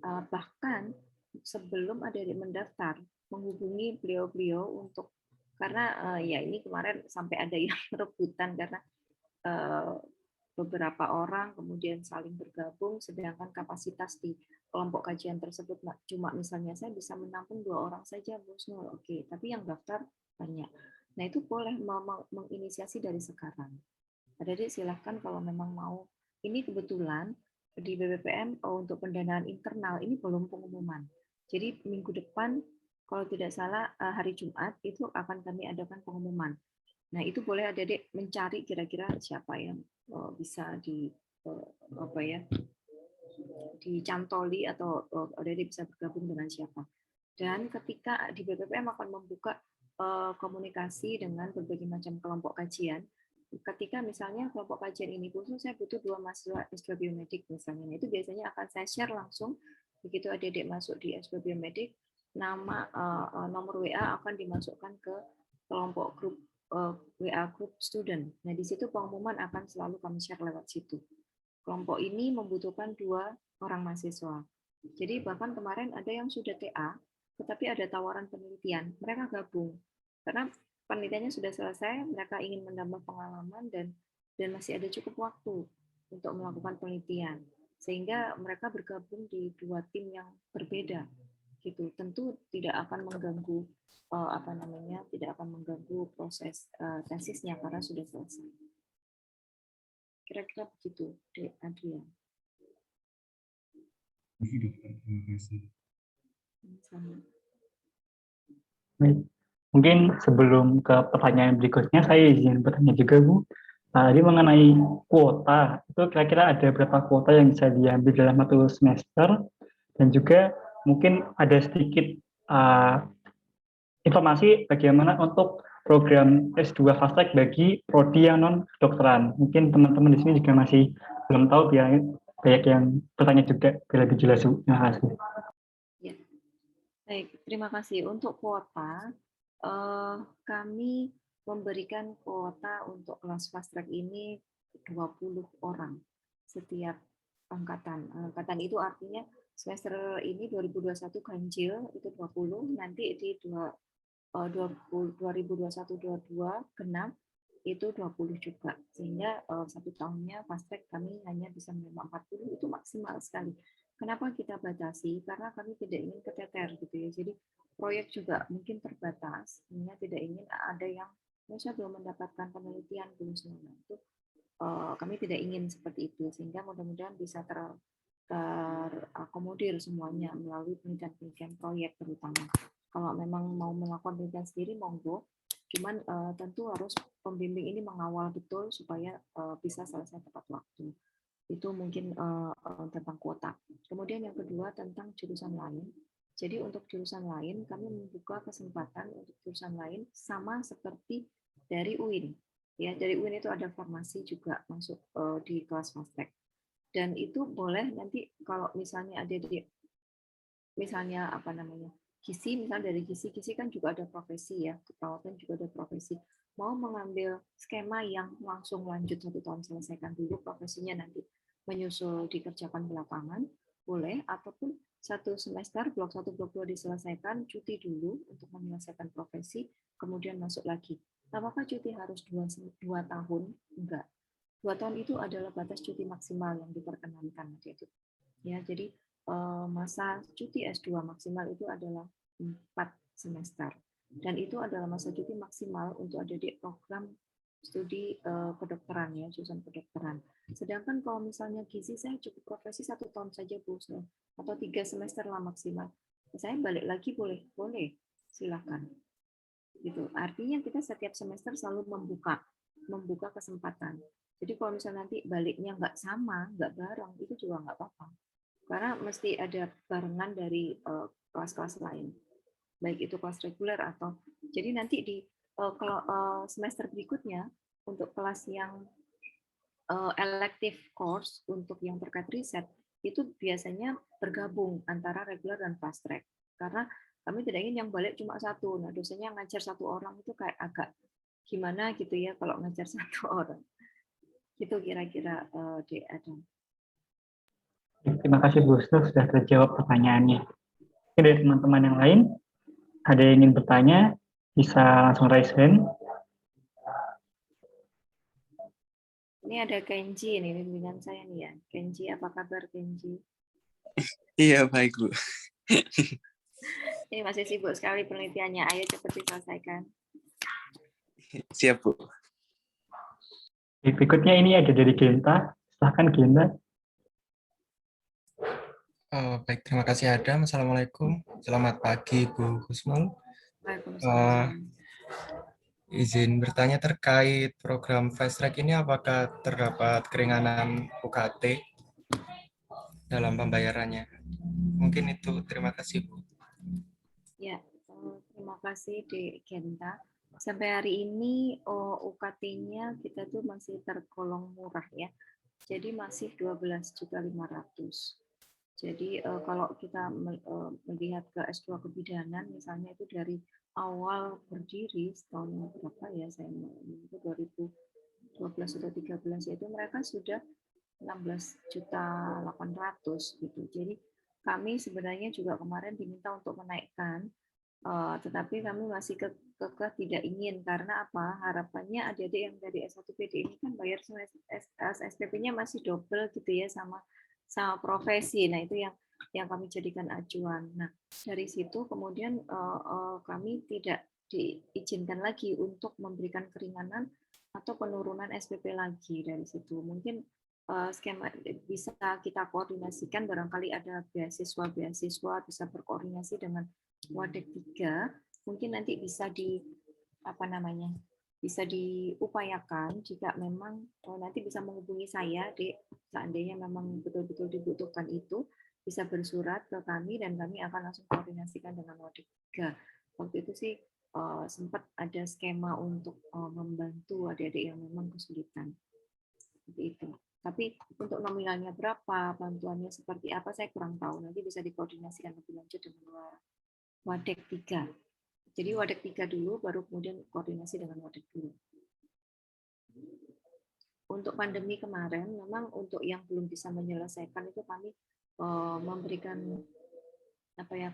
Bahkan sebelum adik-adik mendaftar, menghubungi beliau-beliau untuk, karena ya ini kemarin sampai ada yang rebutan karena beberapa orang kemudian saling bergabung, sedangkan kapasitas di kelompok kajian tersebut cuma misalnya saya bisa menampung 2 orang saja, Bu Husnul. Oke, tapi yang daftar banyak. Nah itu boleh menginisiasi dari sekarang. Adik-adik silahkan kalau memang mau. Ini kebetulan di BPPM untuk pendanaan internal ini belum pengumuman. Jadi minggu depan kalau tidak salah hari Jumat itu akan kami adakan pengumuman. Nah itu boleh adik-adik mencari kira-kira siapa yang bisa dicantoli atau adik-adik bisa bergabung dengan siapa. Dan ketika di BPPM akan membuka komunikasi dengan berbagai macam kelompok kajian, ketika misalnya kelompok kajian ini khusus saya butuh 2 mahasiswa S2 biomedik misalnya, itu biasanya akan saya share langsung begitu adik-adik masuk di S2 biomedik, nomor WA akan dimasukkan ke kelompok grup WA group student. Nah di situ pengumuman akan selalu kami share lewat situ. Kelompok ini membutuhkan 2 orang mahasiswa. Jadi bahkan kemarin ada yang sudah TA, tetapi ada tawaran penelitian, mereka gabung karena penelitiannya sudah selesai, mereka ingin menambah pengalaman dan masih ada cukup waktu untuk melakukan penelitian, sehingga mereka bergabung di 2 tim yang berbeda. Gitu. Tentu tidak akan mengganggu tidak akan mengganggu proses tesisnya karena sudah selesai. Kira-kira begitu, Dek Adrian. Terima kasih. Sama. Baik. Mungkin sebelum ke pertanyaan berikutnya, saya izin bertanya juga, Bu. Tadi mengenai kuota, itu kira-kira ada berapa kuota yang bisa diambil dalam 1 semester, dan juga mungkin ada sedikit informasi bagaimana untuk program S2 Fast Track bagi prodi yang non-kedokteran. Mungkin teman-teman di sini juga masih belum tahu, biar banyak yang bertanya juga, biar lebih jelas. Terima kasih. Ya. Baik, terima kasih. Untuk kuota, kami memberikan kuota untuk kelas Fast Track ini 20 orang setiap angkatan. Angkatan itu artinya semester ini 2021 ganjil itu 20, nanti di 2021-22 genap itu 20 juga. Sehingga 1 tahunnya Fast Track kami hanya bisa menerima 40, itu maksimal sekali. Kenapa kita batasi? Karena kami tidak ingin keteter gitu ya. Jadi proyek juga mungkin terbatas, sehingga tidak ingin ada yang saya belum mendapatkan penelitian belum semua. Itu kami tidak ingin seperti itu, sehingga mudah-mudahan bisa terakomodir semuanya melalui penelitian proyek terutama. Kalau memang mau melakukan penelitian sendiri monggo, cuman tentu harus pembimbing ini mengawal betul supaya bisa selesai tepat waktu. Itu mungkin tentang kuota. Kemudian yang kedua tentang jurusan lain. Jadi untuk jurusan lain kami membuka kesempatan untuk jurusan lain sama seperti dari UIN. Ya, dari UIN itu ada farmasi juga masuk di kelas Fast Track. Dan itu boleh nanti kalau misalnya ada di misalnya gizi, misalnya dari gizi kan juga ada profesi ya, keperawatan juga ada profesi. Mau mengambil skema yang langsung lanjut 1 tahun selesaikan dulu profesinya, nanti menyusul dikerjakan belakangan, boleh, ataupun 1 semester, blok 1, blok 2 diselesaikan, cuti dulu untuk menyelesaikan profesi, kemudian masuk lagi. Apakah cuti harus 2 tahun? Enggak. 2 tahun itu adalah batas cuti maksimal yang diperkenankan. Ya, jadi masa cuti S2 maksimal itu adalah 4 semester. Dan itu adalah masa cuti maksimal untuk adik-adik program studi kedokteran ya, jurusan kedokteran. Sedangkan kalau misalnya gizi saya cukup profesi 1 tahun saja Bu, atau 3 semester lah maksimal. Saya balik lagi boleh, silakan. Gitu. Artinya kita setiap semester selalu membuka kesempatan. Jadi kalau misalnya nanti baliknya nggak sama, nggak bareng, itu juga nggak apa-apa. Karena mesti ada barengan dari kelas-kelas lain, baik itu kelas reguler atau jadi nanti di semester berikutnya untuk kelas yang elective course untuk yang terkait riset itu biasanya bergabung antara reguler dan fast track karena kami tidak ingin yang balik cuma satu. Nah, dosennya ngajar satu orang itu kayak agak gimana gitu ya kalau ngajar satu orang. Gitu kira-kira Dek Adam. Terima kasih Bu Husnul sudah terjawab pertanyaannya. Oke, dari teman-teman yang lain, ada yang ingin bertanya, bisa langsung raise hand. Ini ada Kenji, ini bimbingan saya nih ya. Kenji, apa kabar Kenji? Iya, baik, Bu. Ini masih sibuk sekali penelitiannya. Ayo cepat diselesaikan. Siap, Bu. Berikutnya ini ada dari Genta. Silahkan Genta. Baik, terima kasih Adam. Assalamualaikum. Selamat pagi Bu Husnul. Waalaikumsalam. Izin bertanya terkait program Fast Track ini, apakah terdapat keringanan UKT dalam pembayarannya? Mungkin itu. Terima kasih Bu. Ya, terima kasih Dek Genta. Sampai hari ini UKT-nya kita tuh masih tergolong murah ya. Jadi masih 12.500.000. Jadi kalau kita melihat ke S2 kebidanan misalnya itu dari awal berdiri tahun berapa ya, saya itu 2012 atau 13 itu mereka sudah 16.800.000 gitu. Jadi kami sebenarnya juga kemarin diminta untuk menaikkan, tetapi kami masih kekeh tidak ingin karena apa? Harapannya adik-adik yang dari S1 PD ini kan bayar SPP-nya masih double gitu ya sama profesi. Nah, itu yang kami jadikan acuan. Nah, dari situ kemudian kami tidak diizinkan lagi untuk memberikan keringanan atau penurunan SPP lagi dari situ. Mungkin skema bisa kita koordinasikan, barangkali ada beasiswa bisa berkoordinasi dengan Wadek 3, mungkin nanti bisa bisa diupayakan jika memang nanti bisa menghubungi saya, Dek, seandainya memang betul-betul dibutuhkan itu, bisa bersurat ke kami dan kami akan langsung koordinasikan dengan Wadek 3. Waktu itu sih sempat ada skema untuk membantu adik-adik yang memang kesulitan. Seperti itu. Tapi untuk nominalnya berapa, bantuannya seperti apa, saya kurang tahu. Nanti bisa dikoordinasikan lebih lanjut dengan Wadek 3. Jadi Wadek 3 dulu, baru kemudian koordinasi dengan Wadek 2. Untuk pandemi kemarin, memang untuk yang belum bisa menyelesaikan itu kami memberikan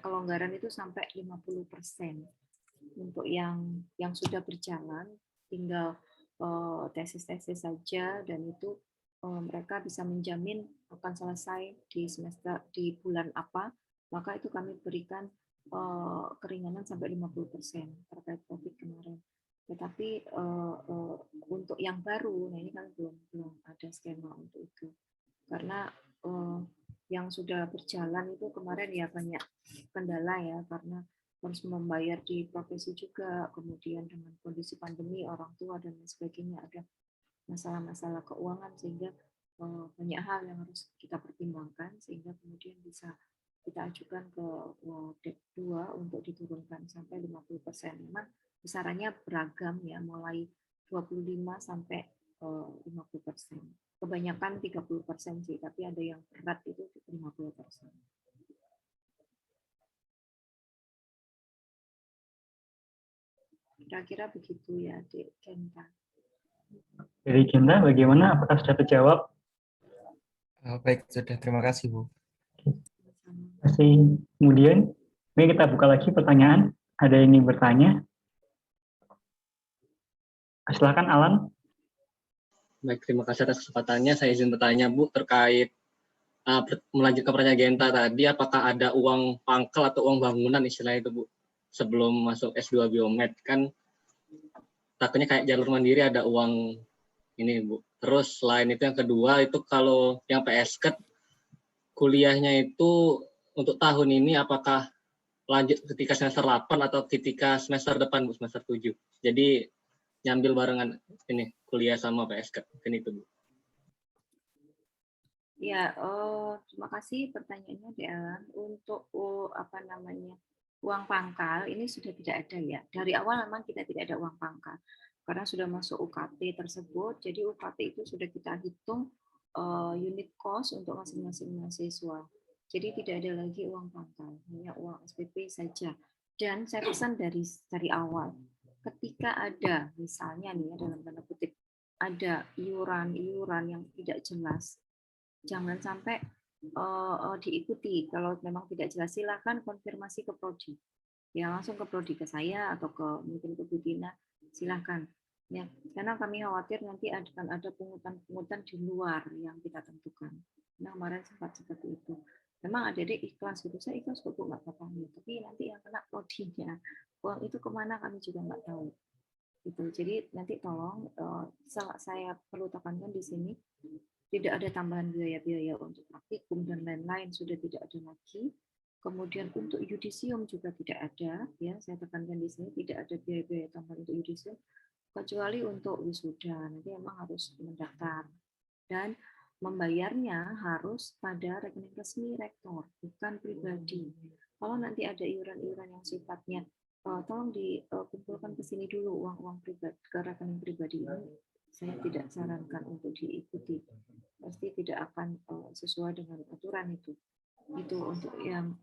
kelonggaran itu sampai 50%. Untuk yang sudah berjalan, tinggal tesis-tesis saja, dan itu mereka bisa menjamin akan selesai di bulan apa, maka itu kami berikan keringanan sampai 50% terkait COVID kemarin. Tetapi untuk yang baru, nah ini kan belum ada skema untuk itu. Karena yang sudah berjalan itu kemarin ya banyak kendala ya, karena harus membayar di profesi juga, kemudian dengan kondisi pandemi, orang tua dan lain sebagainya, ada masalah-masalah keuangan, sehingga banyak hal yang harus kita pertimbangkan, sehingga kemudian bisa kita ajukan ke Wadek 2 untuk diturunkan sampai 50%. Memang besarannya beragam ya, mulai 25 sampai 50%. Kebanyakan 30% sih, tapi ada yang berat itu 50%. Kira-kira begitu ya, Dek Genta. Dari Genta, bagaimana? Apakah sudah terjawab? Baik, sudah. Terima kasih Bu. Terima kasih. Kemudian, ini kita buka lagi pertanyaan. Ada yang ingin bertanya? Silakan Alan. Baik, terima kasih atas kesempatannya. Saya izin bertanya, Bu, terkait melanjutkan pertanyaan Genta tadi, apakah ada uang pangkal atau uang bangunan istilah itu, Bu, sebelum masuk S2 Biomed? Kan takutnya kayak jalur mandiri ada uang ini, Bu. Terus selain itu yang kedua, itu kalau yang PSK kuliahnya itu untuk tahun ini apakah lanjut ketika semester 8 atau ketika semester depan, Bu, semester 7? Jadi nyambil barengan ini kuliah sama PSK, kan itu, Bu. Ya, terima kasih pertanyaannya, Dean. Untuk uang pangkal ini sudah tidak ada ya. Dari awal memang kita tidak ada uang pangkal karena sudah masuk UKT tersebut. Jadi UKT itu sudah kita hitung unit cost untuk masing-masing mahasiswa. Jadi tidak ada lagi uang pangkal, hanya uang SPP saja. Dan saya pesan dari awal, ketika ada misalnya nih ya, dalam tanda kutip ada iuran-iuran yang tidak jelas, jangan sampai diikuti. Kalau memang tidak jelas, silakan konfirmasi ke prodi. Ya langsung ke prodi, ke saya atau ke mungkin ke Bu Dina, silakan. Ya, karena kami khawatir nanti akan ada pungutan-pungutan di luar yang kita tentukan. Nah, kemarin sempat seperti itu. Memang adik-adik ikhlas gitu, saya ikhlas kok Bu, nggak apa-apa. Tapi nanti yang kena prodinya, uang itu kemana kami juga nggak tahu. Gitu. Jadi nanti tolong saya perlu tekankan di sini, tidak ada tambahan biaya-biaya untuk praktikum dan lain-lain, sudah tidak ada lagi. Kemudian untuk yudisium juga tidak ada, ya saya tekankan di sini tidak ada biaya-biaya tambahan untuk yudisium, kecuali untuk wisuda nanti memang harus mendaftar dan membayarnya harus pada rekening resmi rektor, bukan pribadi. Kalau nanti ada iuran-iuran yang sifatnya tolong dikumpulkan ke sini dulu uang-uang pribadi ke rekening pribadi ini, saya tidak sarankan untuk diikuti, pasti tidak akan sesuai dengan aturan itu. Itu untuk yang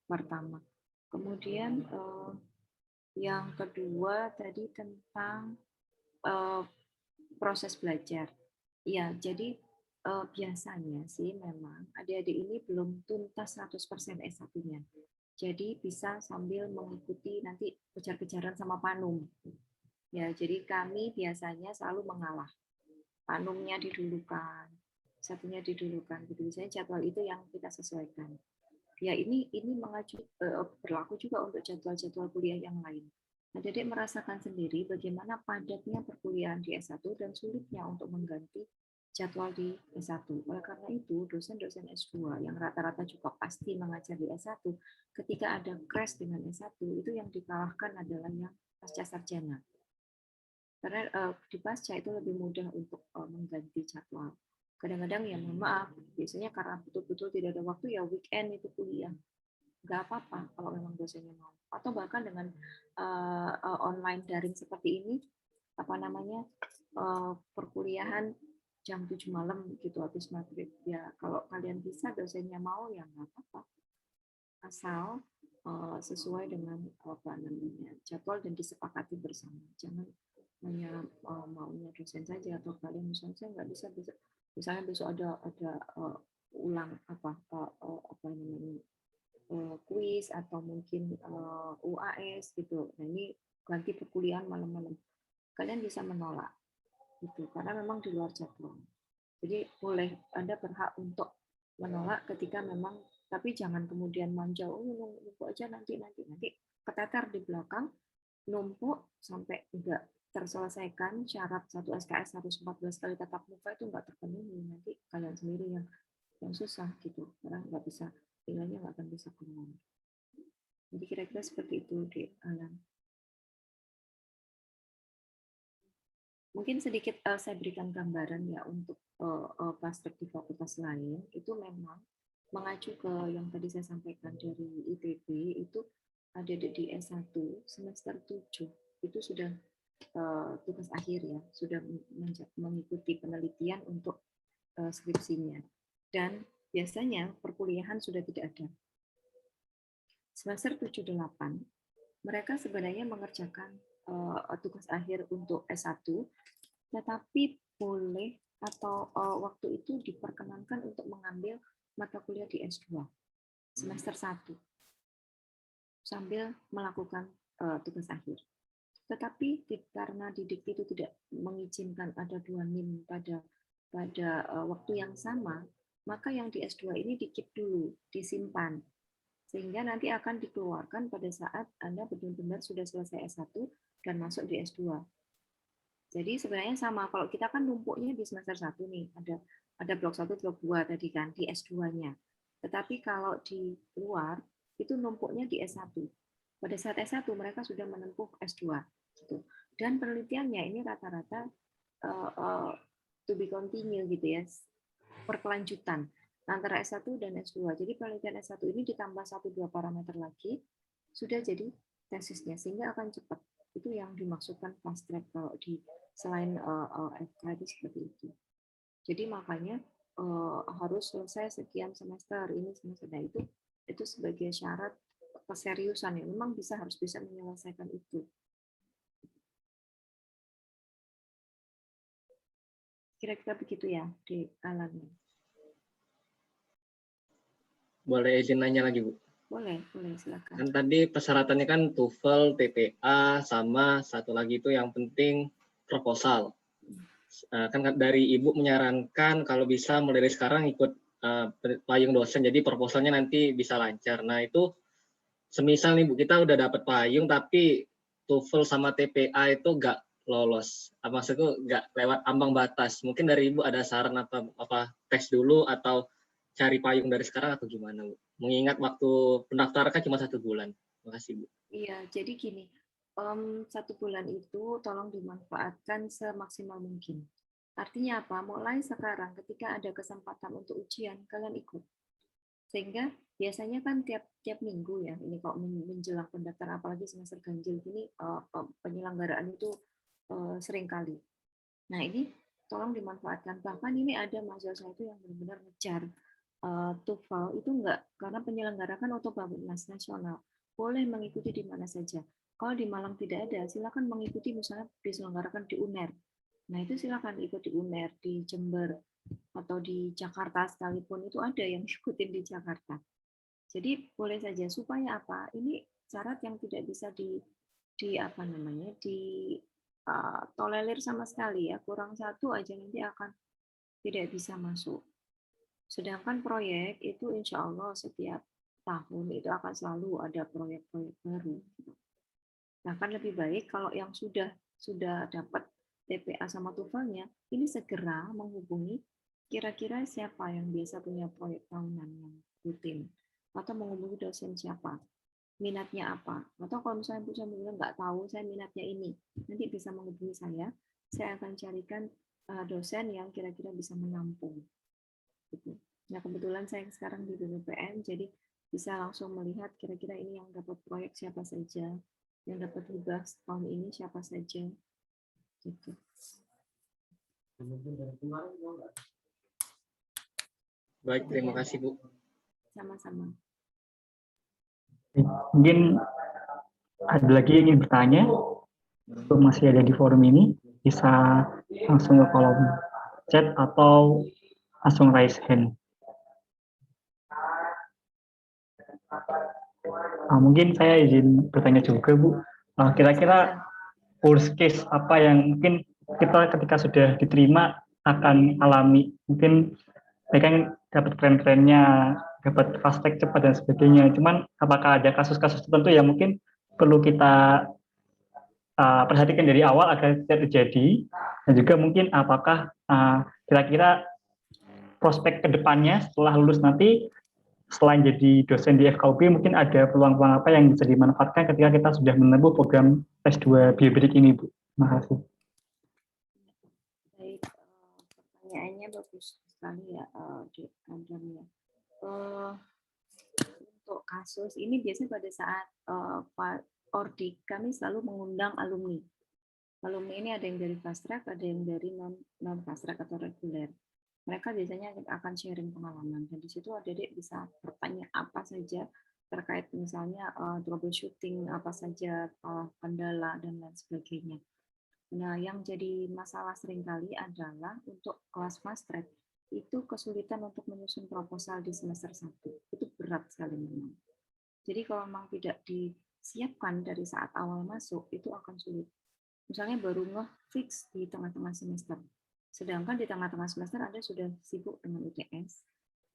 pertama. Kemudian yang kedua tadi tentang proses belajar. Ya, jadi biasanya sih memang adik-adik ini belum tuntas 100% S1-nya. Jadi bisa sambil mengikuti nanti kejar-kejaran sama Panum. Ya, jadi kami biasanya selalu mengalah. Panumnya didulukan, satunya didulukan. Gitu. Biasanya jadwal itu yang kita sesuaikan. Ya ini berlaku juga untuk jadwal-jadwal kuliah yang lain. Nah, Dedek merasakan sendiri bagaimana padatnya perkuliahan di S1 dan sulitnya untuk mengganti jadwal di S1. Oleh karena itu, dosen-dosen S2 yang rata-rata juga pasti mengajar di S1, ketika ada crash dengan S1, itu yang dikalahkan adalah yang pasca sarjana. Karena di pasca itu lebih mudah untuk mengganti jadwal. Kadang-kadang ya mohon maaf, biasanya karena betul-betul tidak ada waktu ya weekend itu kuliah. Nggak apa-apa kalau memang dosennya mau. Atau bahkan dengan online daring seperti ini, apa namanya, perkuliahan jam 7 malam gitu habis maghrib. Ya kalau kalian bisa dosennya mau ya nggak apa-apa. Asal sesuai dengan apa namanya jadwal dan disepakati bersama. Jangan hanya maunya dosen saja atau kalian misalnya saya nggak bisa misalnya besok ada ulang apa namanya kuis atau mungkin UAS gitu. Nah ini ganti perkuliahan malam-malam. Kalian bisa menolak gitu karena memang di luar jadwal. Jadi boleh Anda berhak untuk menolak ketika memang, tapi jangan kemudian manja, numpuk aja nanti keteter di belakang, numpuk sampai enggak terselesaikan syarat 1 SKS harus 14 kali tatap muka itu enggak terpenuhi, nanti kalian sendiri yang susah gitu, karena nggak bisa, nilainya nggak akan bisa keluar. Jadi kira-kira seperti itu di Alam. Mungkin sedikit saya berikan gambaran ya untuk fast-track di fakultas lain, itu memang mengacu ke yang tadi saya sampaikan dari ITB, itu ada di S1 semester 7, itu sudah tugas akhir ya, sudah mengikuti penelitian untuk skripsinya. Dan biasanya perkuliahan sudah tidak ada. Semester 7-8, mereka sebenarnya mengerjakan tugas akhir untuk S1, tetapi boleh atau waktu itu diperkenankan untuk mengambil mata kuliah di S2 semester 1 sambil melakukan tugas akhir. Tetapi karena Didikti itu tidak mengizinkan ada 2 NIM pada waktu yang sama, maka yang di S2 ini di-keep dulu, disimpan. Sehingga nanti akan dikeluarkan pada saat Anda benar-benar sudah selesai S1 dan masuk di S2. Jadi sebenarnya sama, kalau kita kan numpuknya di semester 1 nih, ada blok 1, blok 2 tadi kan, di S2-nya. Tetapi kalau di luar, itu numpuknya di S1. Pada saat S1 mereka sudah menempuh S2. Gitu. Dan penelitiannya ini rata-rata to be continue gitu ya, berkelanjutan antara S1 dan S2. Jadi penelitian S1 ini ditambah 1-2 parameter lagi, sudah jadi tesisnya, sehingga akan cepat. Itu yang dimaksudkan fast track kalau di selain FK itu seperti itu. Jadi makanya harus selesai sekian semester ini semester. Nah itu sebagai syarat keseriusan ya, memang harus bisa menyelesaikan itu. Kira-kira begitu ya di alamnya. Boleh izin nanya lagi, Bu? Boleh silakan. Kan tadi persyaratannya kan TOEFL, TPA, sama satu lagi itu yang penting proposal. Kan dari Ibu menyarankan kalau bisa mulai dari sekarang ikut payung dosen, jadi proposalnya nanti bisa lancar. Nah itu semisal nih Bu, kita udah dapat payung tapi TOEFL sama TPA itu nggak lolos. Maksudku nggak lewat ambang batas. Mungkin dari Ibu ada saran apa tes dulu atau cari payung dari sekarang atau gimana, Bu? Mengingat waktu pendaftaran kan cuma 1 bulan. Terima kasih, Bu. Iya, jadi gini, 1 bulan itu tolong dimanfaatkan semaksimal mungkin. Artinya apa? Mulai sekarang ketika ada kesempatan untuk ujian, kalian ikut. Sehingga biasanya kan tiap minggu ya, ini kok menjelang pendaftaran apalagi semester ganjil ini penyelenggaraan itu sering kali. Nah ini tolong dimanfaatkan. Bahkan ini ada mahasiswa itu yang benar-benar ngejar TOEFL itu enggak, karena penyelenggara kan otomatis nasional. Boleh mengikuti di mana saja. Kalau di Malang tidak ada, silakan mengikuti misalnya diselenggarakan di UNER. Nah itu silakan ikut di UNER, di Jember, atau di Jakarta sekalipun itu ada yang ikutin di Jakarta. Jadi boleh saja, supaya apa? Ini syarat yang tidak bisa tolerir sama sekali ya. Kurang satu aja nanti akan tidak bisa masuk. Sedangkan proyek itu insya Allah setiap tahun itu akan selalu ada proyek-proyek baru. Bahkan lebih baik kalau yang sudah dapat TPA sama TOEFL-nya, ini segera menghubungi kira-kira siapa yang biasa punya proyek tahunan yang rutin, atau menghubungi dosen siapa, minatnya apa, atau kalau misalnya Bu Sambil nggak tahu saya minatnya ini, nanti bisa menghubungi saya akan carikan dosen yang kira-kira bisa menampung. Gitu. Nah kebetulan saya sekarang di BPPN, jadi bisa langsung melihat kira-kira ini yang dapat proyek siapa saja, yang dapat hibah tahun ini siapa saja. Gitu. Baik, terima kasih Bu. Sama-sama. Mungkin ada lagi yang ingin bertanya, masih ada di forum ini, bisa langsung ke kolom chat atau langsung raise hand. Mungkin saya izin bertanya juga, Bu. Kira-kira worst case apa yang mungkin kita ketika sudah diterima akan alami? Mungkin mereka kan dapat keren-kerennya, dapat fast track cepat dan sebagainya. Cuman apakah ada kasus-kasus tertentu yang mungkin perlu kita perhatikan dari awal agar tidak terjadi? Dan juga mungkin apakah kira-kira prospek kedepannya setelah lulus nanti, selain jadi dosen di FKUP, mungkin ada peluang-peluang apa yang bisa dimanfaatkan ketika kita sudah menempuh program S2 biomedik ini, Bu? Terima kasih. Baik, pertanyaannya bagus sekali ya, Adam ya. Untuk kasus ini biasanya pada saat Ordik kami selalu mengundang alumni. Alumni ini ada yang dari fast track, ada yang dari non fast track atau reguler. Mereka biasanya akan sharing pengalaman, dan di situ adik-adik bisa bertanya apa saja terkait misalnya troubleshooting apa saja, kendala dan lain sebagainya. Nah, yang jadi masalah seringkali adalah untuk kelas fast track itu kesulitan untuk menyusun proposal di semester 1. Itu berat sekali memang. Jadi kalau memang tidak disiapkan dari saat awal masuk, itu akan sulit. Misalnya baru nge-fix di tengah-tengah semester. Sedangkan di tengah-tengah semester Anda sudah sibuk dengan UTS,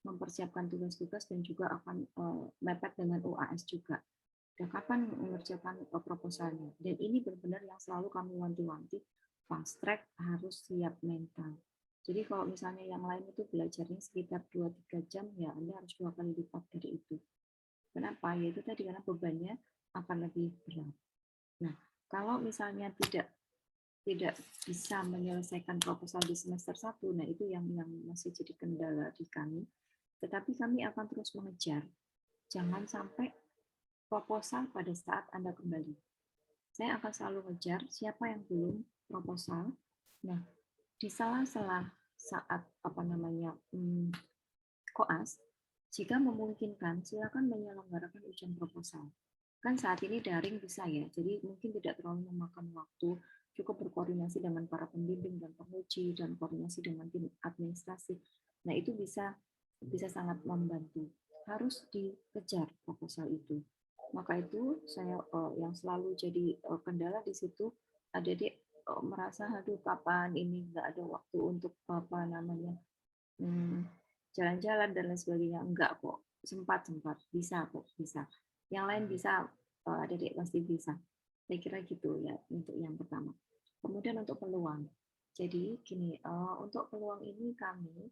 mempersiapkan tugas-tugas dan juga akan mepet dengan UAS juga. Dan kapan mengerjakan proposalnya? Dan ini benar-benar yang selalu kami wanti-wanti, fast track harus siap mental. Jadi kalau misalnya yang lain itu belajarnya sekitar 2-3 jam, ya Anda harus 2 kali lipat dari itu. Kenapa? Ya itu tadi, karena bebannya akan lebih berat. Nah, kalau misalnya tidak bisa menyelesaikan proposal di semester 1, nah itu yang masih jadi kendala di kami. Tetapi kami akan terus mengejar. Jangan sampai proposal pada saat Anda kembali. Saya akan selalu ngejar siapa yang belum proposal. Nah, di sela-sela saat koas, Jika memungkinkan, silakan menyelenggarakan ujian proposal. Kan saat ini daring bisa ya, jadi mungkin tidak terlalu memakan waktu, cukup berkoordinasi dengan para pembimbing dan penguji dan koordinasi dengan tim administrasi. Nah, itu bisa sangat membantu. Harus dikejar proposal itu. Maka itu saya yang selalu jadi kendala di situ, adik-adik merasa aduh kapan ini nggak ada waktu untuk apa namanya jalan-jalan dan lain sebagainya. Enggak kok, sempat bisa kok, bisa. Yang lain bisa, adik-adik pasti bisa. Saya kira gitu ya untuk yang pertama. Kemudian untuk peluang. Jadi gini, untuk peluang ini kami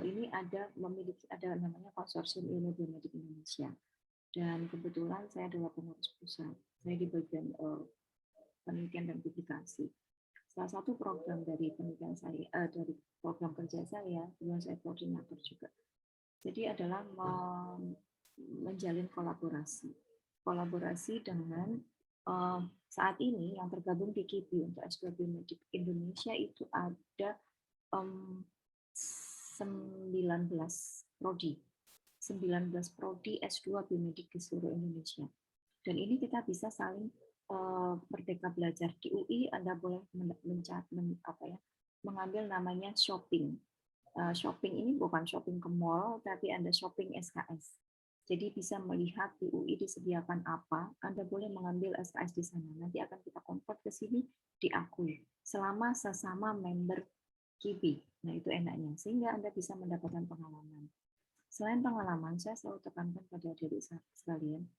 ini memiliki namanya konsorsium ilmu biomedik Indonesia. Dan kebetulan saya adalah pengurus pusat. Saya di bagian penelitian dan publikasi. Salah satu program dari penelitian saya, dari program kerja saya, kemudian saya koordinator juga. Jadi adalah menjalin kolaborasi dengan saat ini yang tergabung di KIPI untuk S2 Biomedik Indonesia itu ada 19 prodi. 19 prodi S2 Biomedik di seluruh Indonesia. Dan ini kita bisa saling merdeka belajar. Di UI Anda boleh mengambil namanya shopping. Shopping ini bukan shopping ke mall, tapi Anda shopping SKS. Jadi bisa melihat di UI disediakan apa, Anda boleh mengambil SKS di sana. Nanti akan kita convert ke sini, diakui. Selama sesama member KIPI. Nah, itu enaknya. Sehingga Anda bisa mendapatkan pengalaman. Selain pengalaman, saya selalu tekankan pada adik sekalian,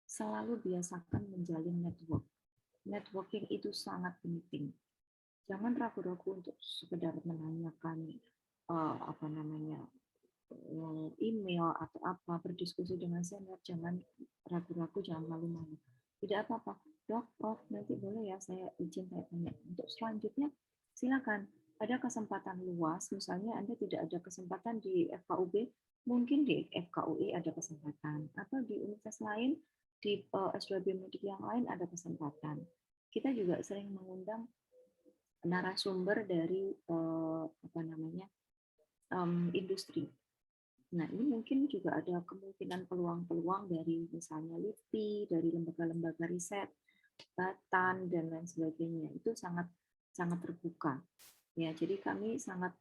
selalu biasakan menjalin network. Networking itu sangat penting. Jangan ragu-ragu untuk sekedar menanyakan email atau apa, berdiskusi dengan senior, jangan ragu-ragu, jangan malu-malu. Tidak apa-apa, Dok, Prof, nanti boleh ya saya izin tanya. Untuk selanjutnya, silakan. Ada kesempatan luas, misalnya Anda tidak ada kesempatan di FKUB, mungkin di FKUI ada kesempatan, atau di universitas lain, di S2 Biomedik yang lain ada kesempatan. Kita juga sering mengundang narasumber dari industri. Nah, ini mungkin juga ada kemungkinan peluang-peluang dari misalnya LIPI, dari lembaga-lembaga riset, Batan, dan lain sebagainya. Itu sangat terbuka. Ya, jadi kami sangat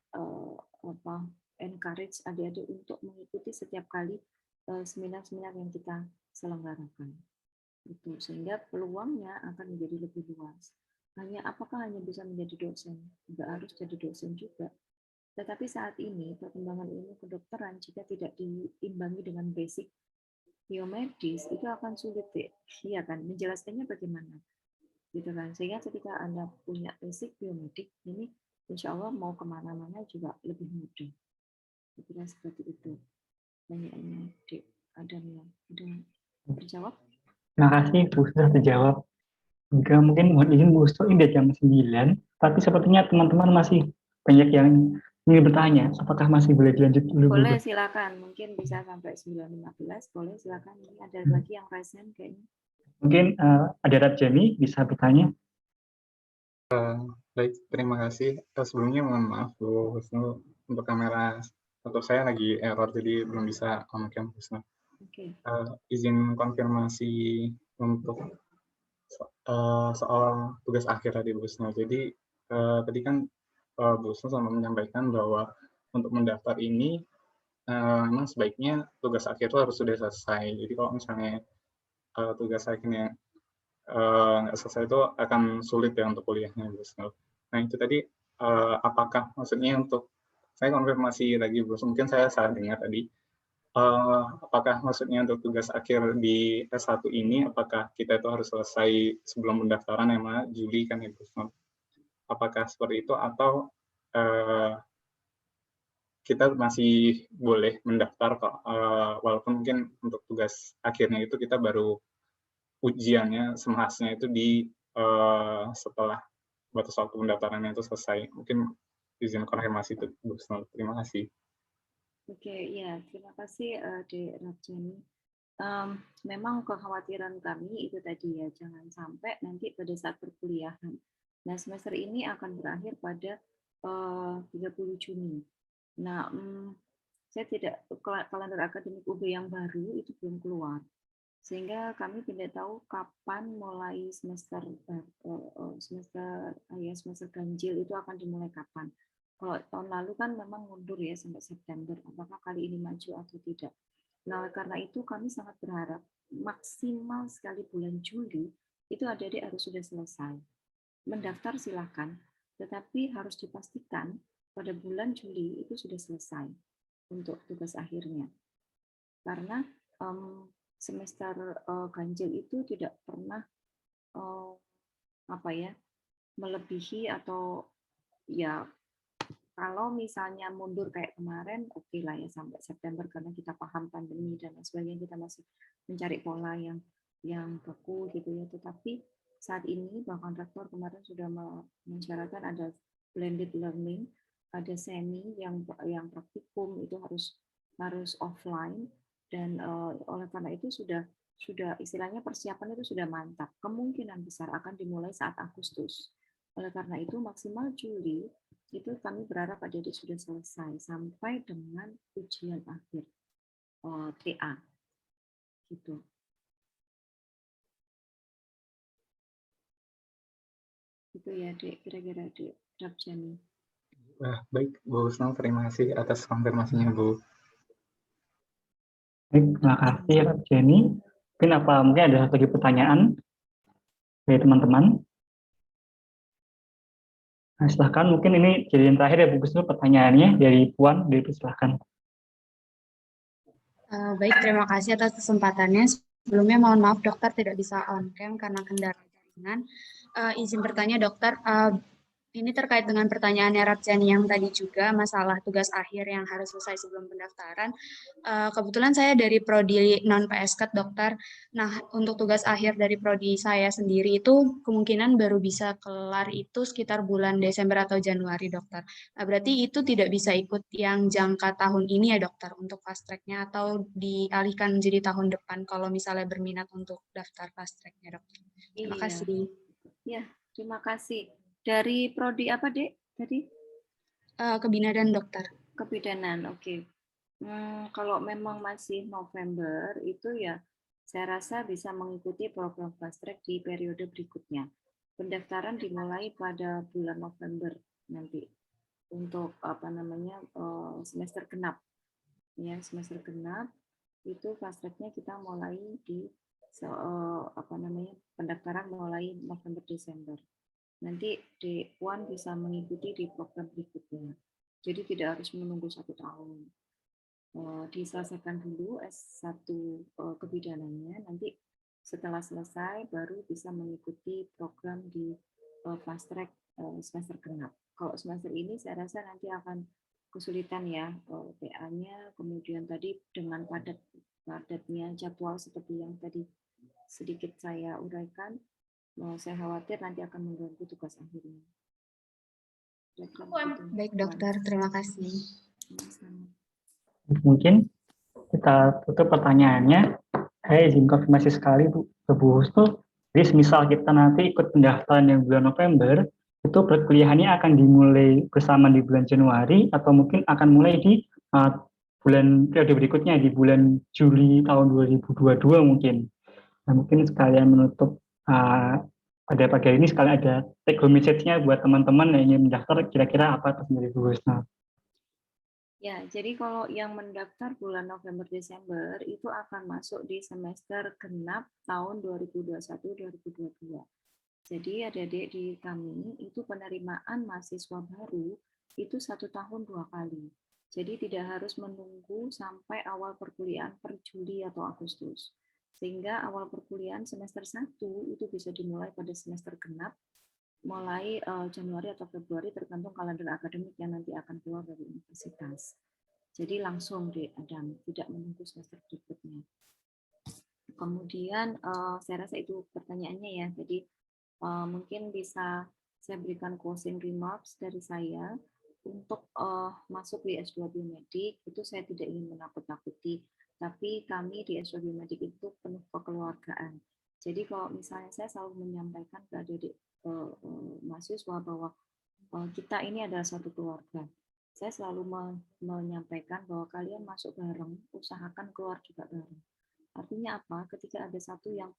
encourage adik-adik untuk mengikuti setiap kali seminar-seminar yang kita selenggarakan. Itu sehingga peluangnya akan menjadi lebih luas. Apakah hanya bisa menjadi dosen? Tidak harus jadi dosen juga. Tetapi saat ini perkembangan ilmu kedokteran jika tidak diimbangi dengan basic biomedis itu akan sulit, iya kan? Menjelaskannya bagaimana? Gitu kan? Sehingga ketika Anda punya basic biomedik ini, insya Allah mau kemana-mana juga lebih mudah. Kira seperti itu. Banyaknya ada yang terjawab. Terima kasih Bu sudah terjawab. Juga mungkin mohon izin Bu Usto ini jam 9, tapi sepertinya teman-teman masih banyak yang ingin bertanya. Apakah masih boleh dilanjut dulu? Boleh, silakan. Mungkin bisa sampai 9.15. Boleh, silakan. Ini ada lagi yang present kayaknya. Mungkin ada Rajani bisa bertanya. Baik, terima kasih. Sebelumnya mohon maaf Bu Husnu, untuk kamera untuk saya lagi error, jadi belum bisa on-cam Bu Husnu. Okay. Izin konfirmasi untuk soal tugas akhir tadi Bu Husnu. Jadi tadi kan Bu Husnu sama menyampaikan bahwa untuk mendaftar ini memang sebaiknya tugas akhir itu harus sudah selesai. Jadi kalau misalnya tugas akhirnya nggak selesai itu akan sulit ya untuk kuliahnya Bu Husnu. Nah itu tadi apakah maksudnya untuk saya konfirmasi lagi Bu Husnu, mungkin saya salah dengar tadi, apakah maksudnya untuk tugas akhir di S1 ini apakah kita itu harus selesai sebelum pendaftaran yang mana Juli kan ya Bu Husnu? Apakah seperti itu atau kita masih boleh mendaftar walaupun mungkin untuk tugas akhirnya itu kita baru ujiannya semahasnya itu di setelah batas waktu pendaftarannya itu selesai. Mungkin izin konfirmasi itu Bu Husnu. Terima kasih. Oke, ya terima kasih Dek Rajani. Memang kekhawatiran kami itu tadi ya, jangan sampai nanti pada saat perkuliahan. Nah, semester ini akan berakhir pada 30 Juni. Nah, saya tidak, kalender akademik UB yang baru itu belum keluar, sehingga kami tidak tahu kapan mulai semester ganjil itu akan dimulai kapan. Kalau tahun lalu kan memang mundur ya sampai September, apakah kali ini maju atau tidak. Nah, karena itu kami sangat berharap maksimal sekali bulan Juli itu adik-adik harus sudah selesai. Mendaftar silakan, tetapi harus dipastikan pada bulan Juli itu sudah selesai untuk tugas akhirnya. Karena semester ganjil itu tidak pernah melebihi atau ya kalau misalnya mundur kayak kemarin, oke lah ya sampai September karena kita paham pandemi dan lain sebagainya, kita masih mencari pola yang baku gitu ya. Tetapi saat ini bahkan rektor kemarin sudah mensyaratkan ada blended learning, ada semi yang praktikum itu harus offline, dan oleh karena itu sudah istilahnya persiapan itu sudah mantap. Kemungkinan besar akan dimulai saat Agustus. Oleh karena itu maksimal Juli itu kami berharap adik-adik sudah selesai sampai dengan ujian akhir TA gitu. Itu ya Dek, kira-kira Dek Rabjani. Wah, baik Bu Husnul, terima kasih atas konfirmasinya Bu. Baik, terima kasih Pak Jenny. Mungkin ada satu lagi pertanyaan dari teman-teman. Nah, silahkan, mungkin ini jadi yang terakhir ya Bu Husnul pertanyaannya dari Puan, silahkan. Baik, terima kasih atas kesempatannya. Sebelumnya mohon maaf dokter tidak bisa on cam karena kendala jaringan. Izin bertanya dokter, ini terkait dengan pertanyaannya Rabjani yang tadi juga, masalah tugas akhir yang harus selesai sebelum pendaftaran. Kebetulan saya dari prodi non-PSK dokter. Nah, untuk tugas akhir dari prodi saya sendiri itu kemungkinan baru bisa kelar itu sekitar bulan Desember atau Januari dokter. Nah, berarti itu tidak bisa ikut yang jangka tahun ini ya dokter untuk fast track-nya, atau dialihkan menjadi tahun depan kalau misalnya berminat untuk daftar fast track-nya dokter. Terima kasih. Ya, terima kasih. Dari prodi apa, Dek? Tadi? Kebidanan, dokter. Kebidanan, oke. Kalau memang masih November, itu ya saya rasa bisa mengikuti program fast track di periode berikutnya. Pendaftaran dimulai pada bulan November nanti untuk semester genap. Ya, semester genap itu fast track-nya kita mulai di pendaftaran mulai November Desember. Nanti D1 bisa mengikuti di program berikutnya. Jadi tidak harus menunggu 1 tahun. Diselesaikan dulu S1 kebidanannya, nanti setelah selesai baru bisa mengikuti program di fast track semester genap. Kalau semester ini saya rasa nanti akan kesulitan ya TA-nya, kemudian tadi dengan padatnya jadwal seperti yang tadi sedikit saya uraikan, saya khawatir nanti akan mengganggu tugas akhirnya. Baik dokter, terima kasih. Mungkin kita tutup pertanyaannya. Saya izin konfirmasi sekali Bu Husnul. Jadi misal kita nanti ikut pendaftaran yang bulan November, itu perkuliahannya akan dimulai bersama di bulan Januari atau mungkin akan mulai di bulan periode berikutnya di bulan Juli tahun 2022 mungkin. Nah, mungkin sekalian menutup pada pagi hari ini sekalian ada take home message-nya buat teman-teman yang ingin mendaftar, kira-kira apa sendiri Bu Husnul? Ya, jadi kalau yang mendaftar bulan November-Desember itu akan masuk di semester genap tahun 2021-2022. Jadi adik-adik di kami itu penerimaan mahasiswa baru itu 1 tahun 2 kali. Jadi tidak harus menunggu sampai awal perkuliahan per Juli atau Agustus. Sehingga awal perkuliahan semester 1 itu bisa dimulai pada semester genap, mulai Januari atau Februari tergantung kalender akademik yang nanti akan keluar dari universitas. Jadi langsung di Adam, tidak menunggu semester berikutnya. Kemudian saya rasa itu pertanyaannya ya. Jadi mungkin bisa saya berikan closing remarks dari saya untuk masuk di S2 Biomedik. Itu saya tidak ingin menakut-nakuti, tapi kami di S2 Biomedik itu penuh kekeluargaan. Jadi kalau misalnya saya selalu menyampaikan ke adik-adik mahasiswa bahwa kita ini adalah satu keluarga. saya selalu menyampaikan bahwa kalian masuk bareng, usahakan keluar juga bareng. Artinya apa? Ketika ada satu yang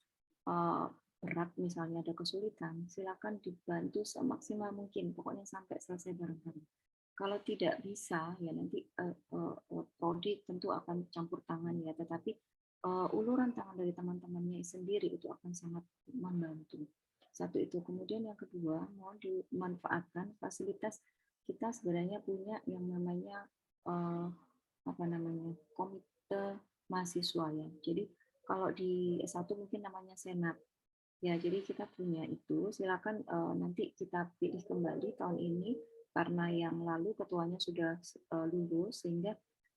berat, misalnya ada kesulitan, silakan dibantu semaksimal mungkin, pokoknya sampai selesai bareng-bareng. Kalau tidak bisa, ya nanti prodi tentu akan campur tangan ya, tetapi uluran tangan dari teman-temannya sendiri itu akan sangat membantu. Satu itu. Kemudian yang kedua, mohon dimanfaatkan fasilitas kita sebenarnya punya yang namanya komite mahasiswa ya. Jadi kalau di S1 mungkin namanya senat. Ya, jadi kita punya itu. Silakan nanti kita pilih kembali tahun ini karena yang lalu ketuanya sudah lulus, sehingga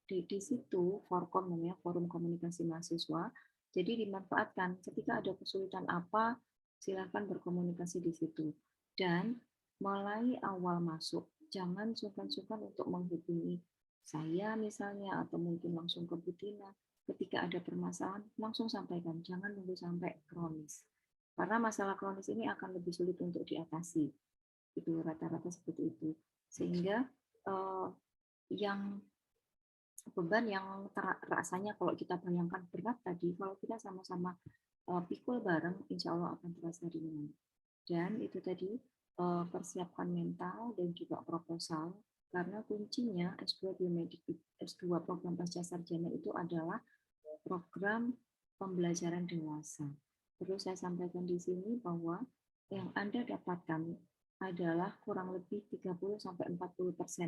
di situ Forkom namanya, Forum Komunikasi Mahasiswa. Jadi dimanfaatkan ketika ada kesulitan apa, silakan berkomunikasi di situ. Dan mulai awal masuk, jangan sungkan-sungkan untuk menghubungi saya misalnya, atau mungkin langsung ke Butina. Ketika ada permasalahan, langsung sampaikan, jangan nunggu sampai kronis. Karena masalah kronis ini akan lebih sulit untuk diatasi. Itu rata-rata seperti itu. Sehingga yang beban yang rasanya kalau kita bayangkan berat tadi, kalau kita sama-sama pikul bareng, insya Allah akan terasa ringan. Dan itu tadi, persiapkan mental dan juga proposal, karena kuncinya S2 Biomedik, S2 program pasca sarjana itu adalah program pembelajaran dewasa. Perlu saya sampaikan di sini bahwa yang Anda dapatkan adalah kurang lebih 30-40%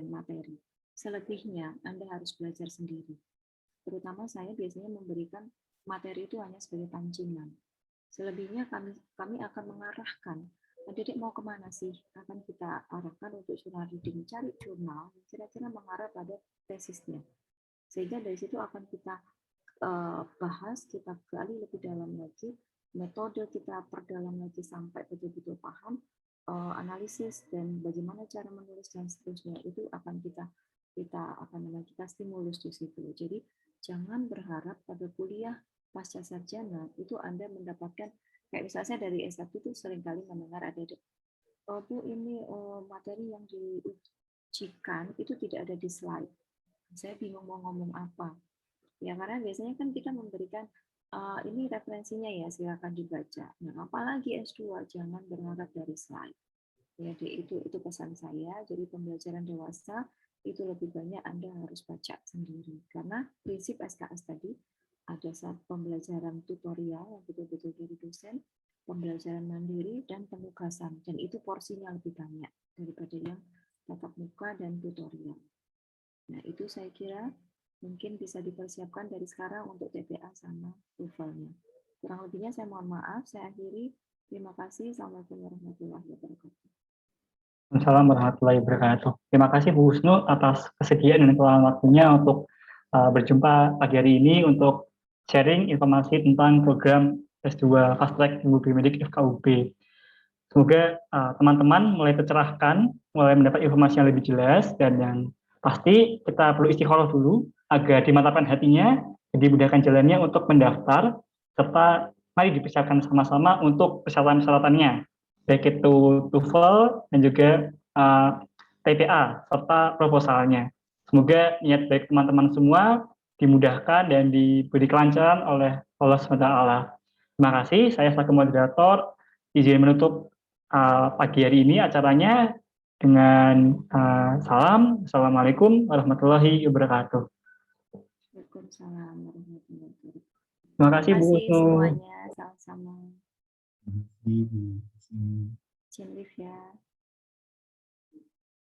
materi. Selebihnya Anda harus belajar sendiri. Terutama saya biasanya memberikan materi itu hanya sebagai pancingan. Selebihnya kami akan mengarahkan, adik-adik mau kemana sih? Akan kita arahkan untuk jurnal reading, cari jurnal yang kira-kira mengarah pada tesisnya. Sehingga dari situ akan kita bahas, kita gali lebih dalam lagi, metode kita perdalam lagi sampai betul-betul paham, analisis dan bagaimana cara menulis dan seterusnya, itu akan kita stimulus di situ. Jadi jangan berharap pada kuliah pasca sarjana itu Anda mendapatkan, kayak misalnya dari S1 itu seringkali mendengar ada Bu, ini materi yang diujikan itu tidak ada di slide. Saya bingung mau ngomong apa. Ya, karena biasanya kan kita memberikan ini referensinya ya, silakan dibaca. Nah, apalagi S2, jangan berharap dari slide. Jadi itu pesan saya. Jadi pembelajaran dewasa itu lebih banyak Anda harus baca sendiri. Karena prinsip SKS tadi ada pembelajaran tutorial yang betul-betul dari dosen, pembelajaran mandiri, dan penugasan. Dan itu porsinya lebih banyak daripada yang tatap muka dan tutorial. Nah, itu saya kira mungkin bisa dipersiapkan dari sekarang untuk TPA sama TOEFL-nya. Kurang lebihnya saya mohon maaf, saya akhiri. Terima kasih. Assalamualaikum warahmatullahi wabarakatuh. Assalamualaikum warahmatullahi wabarakatuh. Terima kasih Bu Husnu atas kesediaan dan keluangan waktunya untuk berjumpa pagi hari ini untuk sharing informasi tentang program S2 Fast Track Ilmu Biomedik FKUB. Semoga teman-teman mulai tercerahkan, mulai mendapat informasi yang lebih jelas, dan yang pasti kita perlu istikharah dulu agar dimantapkan hatinya, dimudahkan jalannya untuk mendaftar, serta mari dipersiapkan sama-sama untuk persyaratan-persyaratannya, baik itu TOEFL dan juga TPA serta proposalnya. Semoga niat baik teman-teman semua dimudahkan dan diberi kelancaran oleh Allah SWT. Terima kasih. Saya selaku moderator izin menutup pagi hari ini acaranya dengan salam. Assalamualaikum warahmatullahi wabarakatuh. Waalaikumsalam warahmatullahi wabarakatuh. Terima kasih Bu Terima kasih Husnu. semuanya, sama-sama. Terima kasih, Bu. Izin live ya.